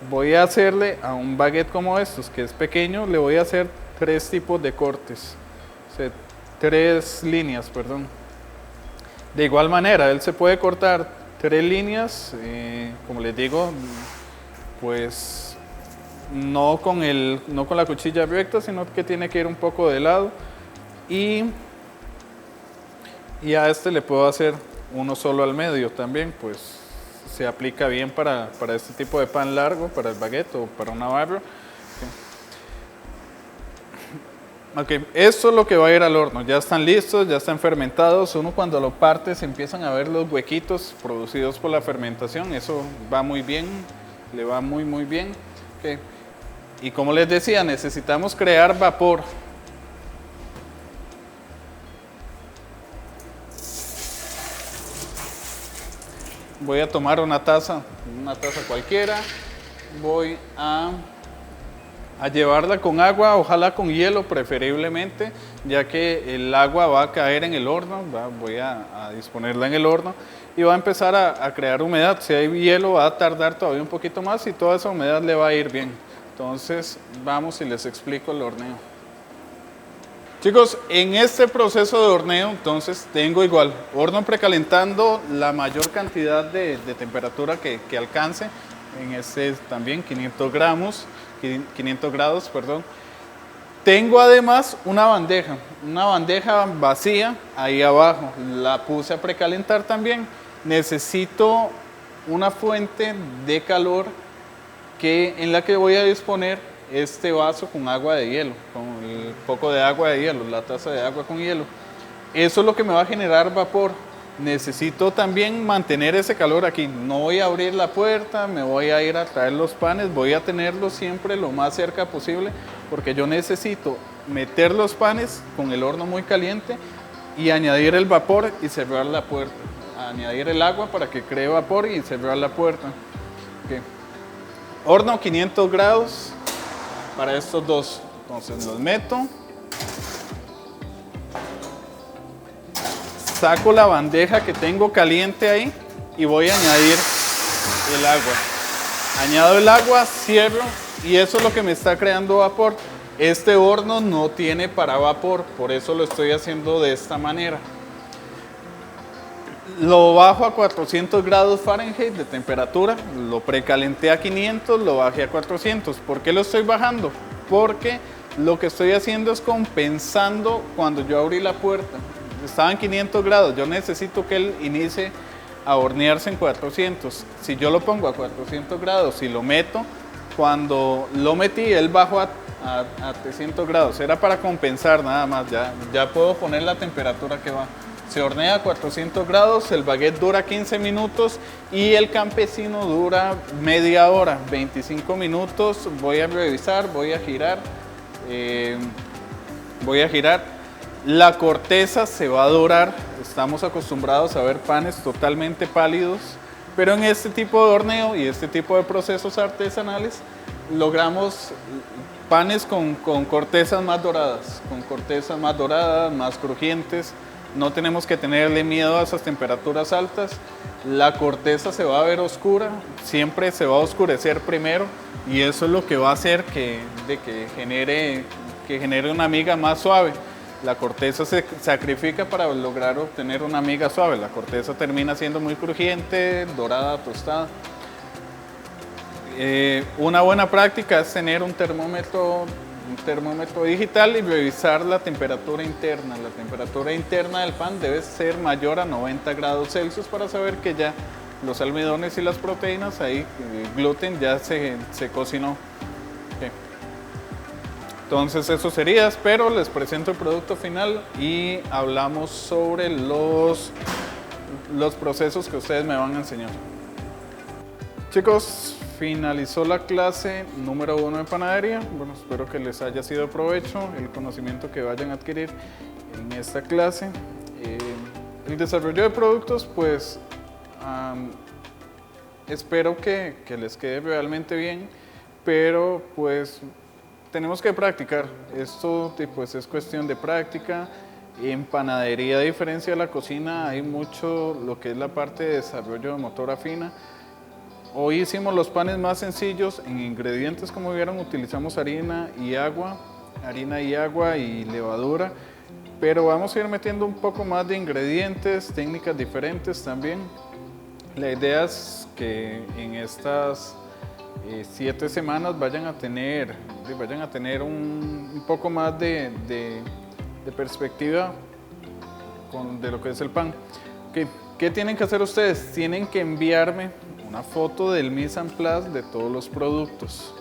Voy a hacerle a un baguette como estos, que es pequeño, le voy a hacer 3 tipos de cortes. O sea, 3 líneas, perdón. De igual manera, él se puede cortar 3 líneas, como les digo, pues no con la cuchilla recta, sino que tiene que ir un poco de lado. Y a este le puedo hacer uno solo al medio también, pues se aplica bien para este tipo de pan largo, para el baguette o para una barra. Ok, esto es lo que va a ir al horno. Ya están listos, ya están fermentados. Uno cuando lo parte se empiezan a ver los huequitos producidos por la fermentación. Eso va muy bien, le va muy bien. Okay. Y como les decía, necesitamos crear vapor. Voy a tomar una taza cualquiera. Voy a llevarla con agua, ojalá con hielo preferiblemente, ya que el agua va a caer en el horno. Voy a disponerla en el horno y va a empezar a crear humedad. Si hay hielo va a tardar todavía un poquito más y toda esa humedad le va a ir bien. Entonces vamos y les explico el horneo. Chicos, en este proceso de horneo, entonces tengo igual horno precalentando la mayor cantidad de temperatura que alcance. En este también 500 grados, perdón. Tengo además una bandeja vacía ahí abajo. La puse a precalentar también. Necesito una fuente de calor en la que voy a disponer este vaso con agua de hielo, con el poco de agua de hielo, la taza de agua con hielo. Eso es lo que me va a generar vapor. Necesito también mantener ese calor aquí. No voy a abrir la puerta, me voy a ir a traer los panes, voy a tenerlos siempre lo más cerca posible, porque yo necesito meter los panes con el horno muy caliente y añadir el vapor y cerrar la puerta. Añadir el agua para que cree vapor y cerrar la puerta. Okay. Horno 500 grados para estos dos. Entonces los meto. Saco la bandeja que tengo caliente ahí y voy a añadir el agua. Añado el agua, cierro y eso es lo que me está creando vapor. Este horno no tiene para vapor, por eso lo estoy haciendo de esta manera. Lo bajo a 400 grados Fahrenheit de temperatura, lo precalenté a 500, lo bajé a 400. ¿Por qué lo estoy bajando? Porque lo que estoy haciendo es compensando cuando yo abrí la puerta. Estaba en 500 grados, yo necesito que él inicie a hornearse en 400. Si yo lo pongo a 400 grados y lo meto, cuando lo metí él bajó a 300 grados. Era para compensar nada más, ya puedo poner la temperatura que va. Se hornea a 400 grados, el baguette dura 15 minutos y el campesino dura media hora, 25 minutos. Voy a revisar, voy a girar. La corteza se va a dorar. Estamos acostumbrados a ver panes totalmente pálidos, pero en este tipo de horneo y este tipo de procesos artesanales logramos panes con cortezas más doradas, más crujientes. No tenemos que tenerle miedo a esas temperaturas altas. La corteza se va a ver oscura, siempre se va a oscurecer primero y eso es lo que va a hacer que genere una miga más suave. La corteza se sacrifica para lograr obtener una miga suave. La corteza termina siendo muy crujiente, dorada, tostada. Una buena práctica es tener un termómetro un termómetro digital y revisar la temperatura interna. La temperatura interna del pan debe ser mayor a 90 grados Celsius para saber que ya los almidones y las proteínas, ahí el gluten ya se cocinó. Okay. Entonces eso sería, pero les presento el producto final y hablamos sobre los procesos que ustedes me van a enseñar. Chicos, finalizó la clase número 1 de panadería. Bueno, espero que les haya sido de provecho el conocimiento que vayan a adquirir en esta clase. El desarrollo de productos, pues espero que les quede realmente bien, pero pues tenemos que practicar. Esto pues es cuestión de práctica. En panadería, a diferencia de la cocina, hay mucho lo que es la parte de desarrollo de motora fina. Hoy hicimos los panes más sencillos. En ingredientes, como vieron, utilizamos harina y agua y levadura, pero vamos a ir metiendo un poco más de ingredientes, técnicas diferentes también. La idea es que en estas 7 semanas vayan a tener un poco más de perspectiva de lo que es el pan. Okay. ¿Qué tienen que hacer ustedes? Tienen que enviarme una foto del mise en place de todos los productos.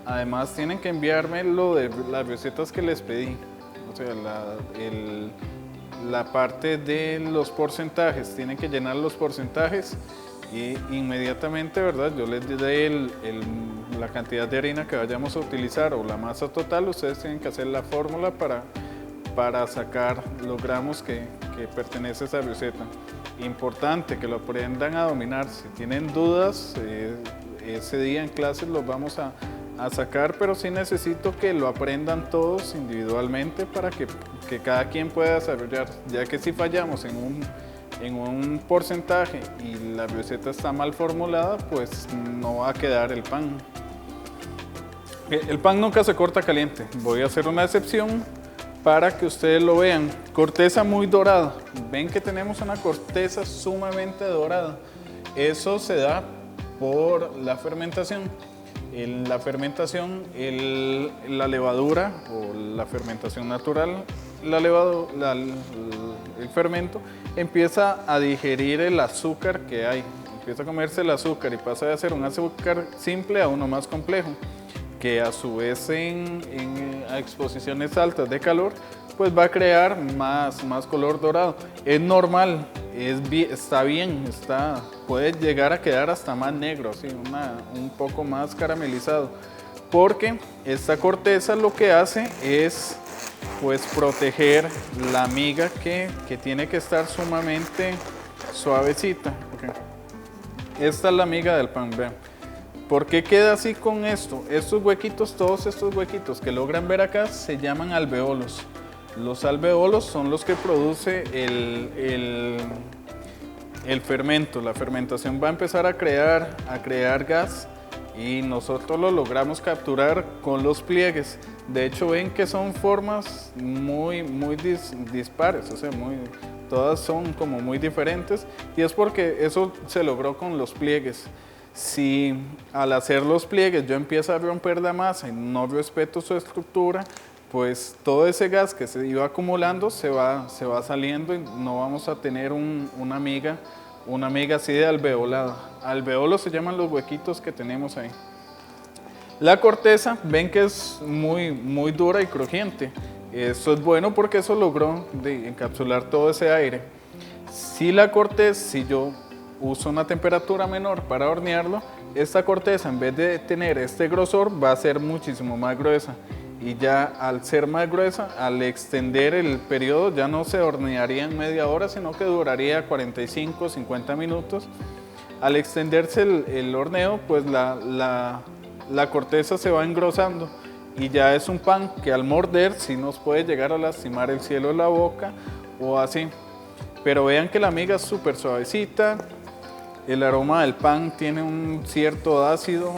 Además tienen que enviarme lo de las recetas que les pedí, o sea, la parte de los porcentajes. Tienen que llenar los porcentajes y inmediatamente, ¿verdad? Yo les diré la cantidad de harina que vayamos a utilizar o la masa total. Ustedes tienen que hacer la fórmula para sacar los gramos que pertenece a esa receta. Importante que lo aprendan a dominar. Si tienen dudas, ese día en clases los vamos a sacar, pero sí necesito que lo aprendan todos individualmente para que cada quien pueda desarrollar, ya que si fallamos en un porcentaje y la receta está mal formulada, pues no va a quedar el pan. El pan nunca se corta caliente. Voy a hacer una excepción para que ustedes lo vean. Corteza muy dorada. Ven que tenemos una corteza sumamente dorada. Eso se da por la fermentación. En la fermentación, la levadura o la fermentación natural, el fermento empieza a digerir el azúcar que hay. Empieza a comerse el azúcar y pasa de ser un azúcar simple a uno más complejo, que a su vez a exposiciones altas de calor pues va a crear más color dorado. Es normal, está bien, puede llegar a quedar hasta más negro, así, un poco más caramelizado, porque esta corteza lo que hace es pues proteger la miga que tiene que estar sumamente suavecita. Okay. Esta es la miga del pan, vean. ¿Por qué queda así con esto? Estos huequitos, todos estos huequitos que logran ver acá se llaman alveolos. Los alveolos son los que produce el fermento. La fermentación va a empezar a crear gas y nosotros lo logramos capturar con los pliegues. De hecho, ven que son formas muy dispares, o sea, todas son como muy diferentes, y es porque eso se logró con los pliegues. Si al hacer los pliegues yo empiezo a romper la masa y no respeto su estructura, pues todo ese gas que se iba acumulando se va saliendo y no vamos a tener una miga así de alveolada. Alveolos se llaman los huequitos que tenemos ahí. La corteza, ven que es muy dura y crujiente. Esto es bueno porque eso logró encapsular todo ese aire. Si yo uso una temperatura menor para hornearlo, esta corteza, en vez de tener este grosor, va a ser muchísimo más gruesa. Y ya al ser más gruesa, al extender el periodo, ya no se hornearía en media hora, sino que duraría 45, 50 minutos. Al extenderse el horneo, pues la corteza se va engrosando y ya es un pan que al morder sí nos puede llegar a lastimar el cielo de la boca o así. Pero vean que la miga es súper suavecita, el aroma del pan tiene un cierto ácido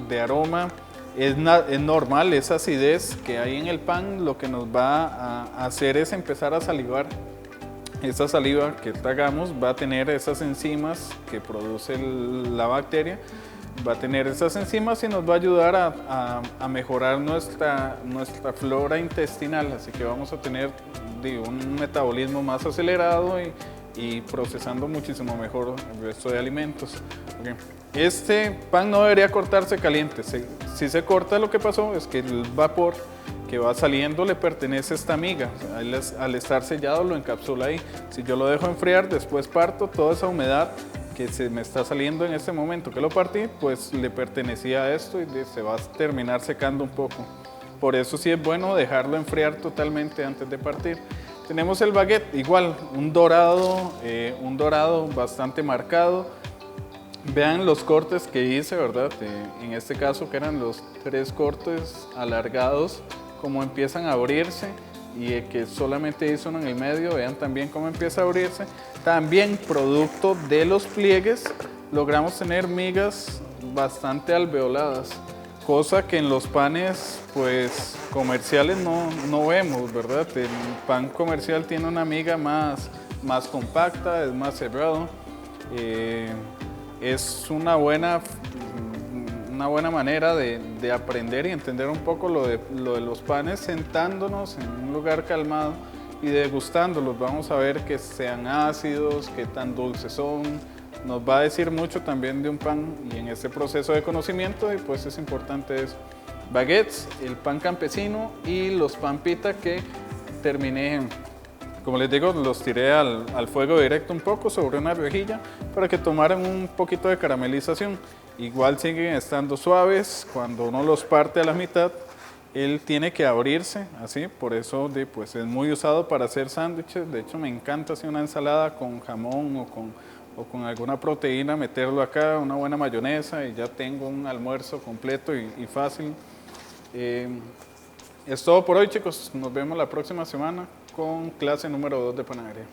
de aroma. Es normal, esa acidez que hay en el pan lo que nos va a hacer es empezar a salivar. Esa saliva que tragamos va a tener esas enzimas que produce la bacteria. va a tener esas enzimas y nos va a ayudar a mejorar nuestra flora intestinal, así que vamos a tener un metabolismo más acelerado y procesando muchísimo mejor el resto de alimentos. Okay. Este pan no debería cortarse caliente, si se corta lo que pasó es que el vapor que va saliendo le pertenece a esta miga, o sea, al estar sellado lo encapsula ahí. Si yo lo dejo enfriar, después parto, toda esa humedad que se me está saliendo en este momento que lo partí, pues le pertenecía a esto y se va a terminar secando un poco. Por eso sí es bueno dejarlo enfriar totalmente antes de partir. Tenemos el baguette, igual, un dorado bastante marcado. Vean los cortes que hice, ¿verdad? En este caso que eran los 3 cortes alargados, como empiezan a abrirse y que solamente hice uno en el medio, vean también cómo empieza a abrirse. También producto de los pliegues logramos tener migas bastante alveoladas, cosa que en los panes pues comerciales no vemos, ¿verdad? El pan comercial tiene una miga más compacta, es más cerrado. Es una buena manera de aprender y entender un poco lo de los panes sentándonos en un lugar calmado y degustándolos. Vamos a ver que sean ácidos, qué tan dulces son. Nos va a decir mucho también de un pan y en este proceso de conocimiento y pues es importante eso. Baguettes, el pan campesino y los pan pita que terminé, como les digo, los tiré al fuego directo un poco sobre una rejilla para que tomaran un poquito de caramelización. Igual siguen estando suaves, cuando uno los parte a la mitad, él tiene que abrirse así, por eso pues es muy usado para hacer sándwiches. De hecho me encanta hacer una ensalada con jamón o con alguna proteína, meterlo acá, una buena mayonesa y ya tengo un almuerzo completo y fácil. Es todo por hoy, chicos, nos vemos la próxima semana con clase número 2 de panadería.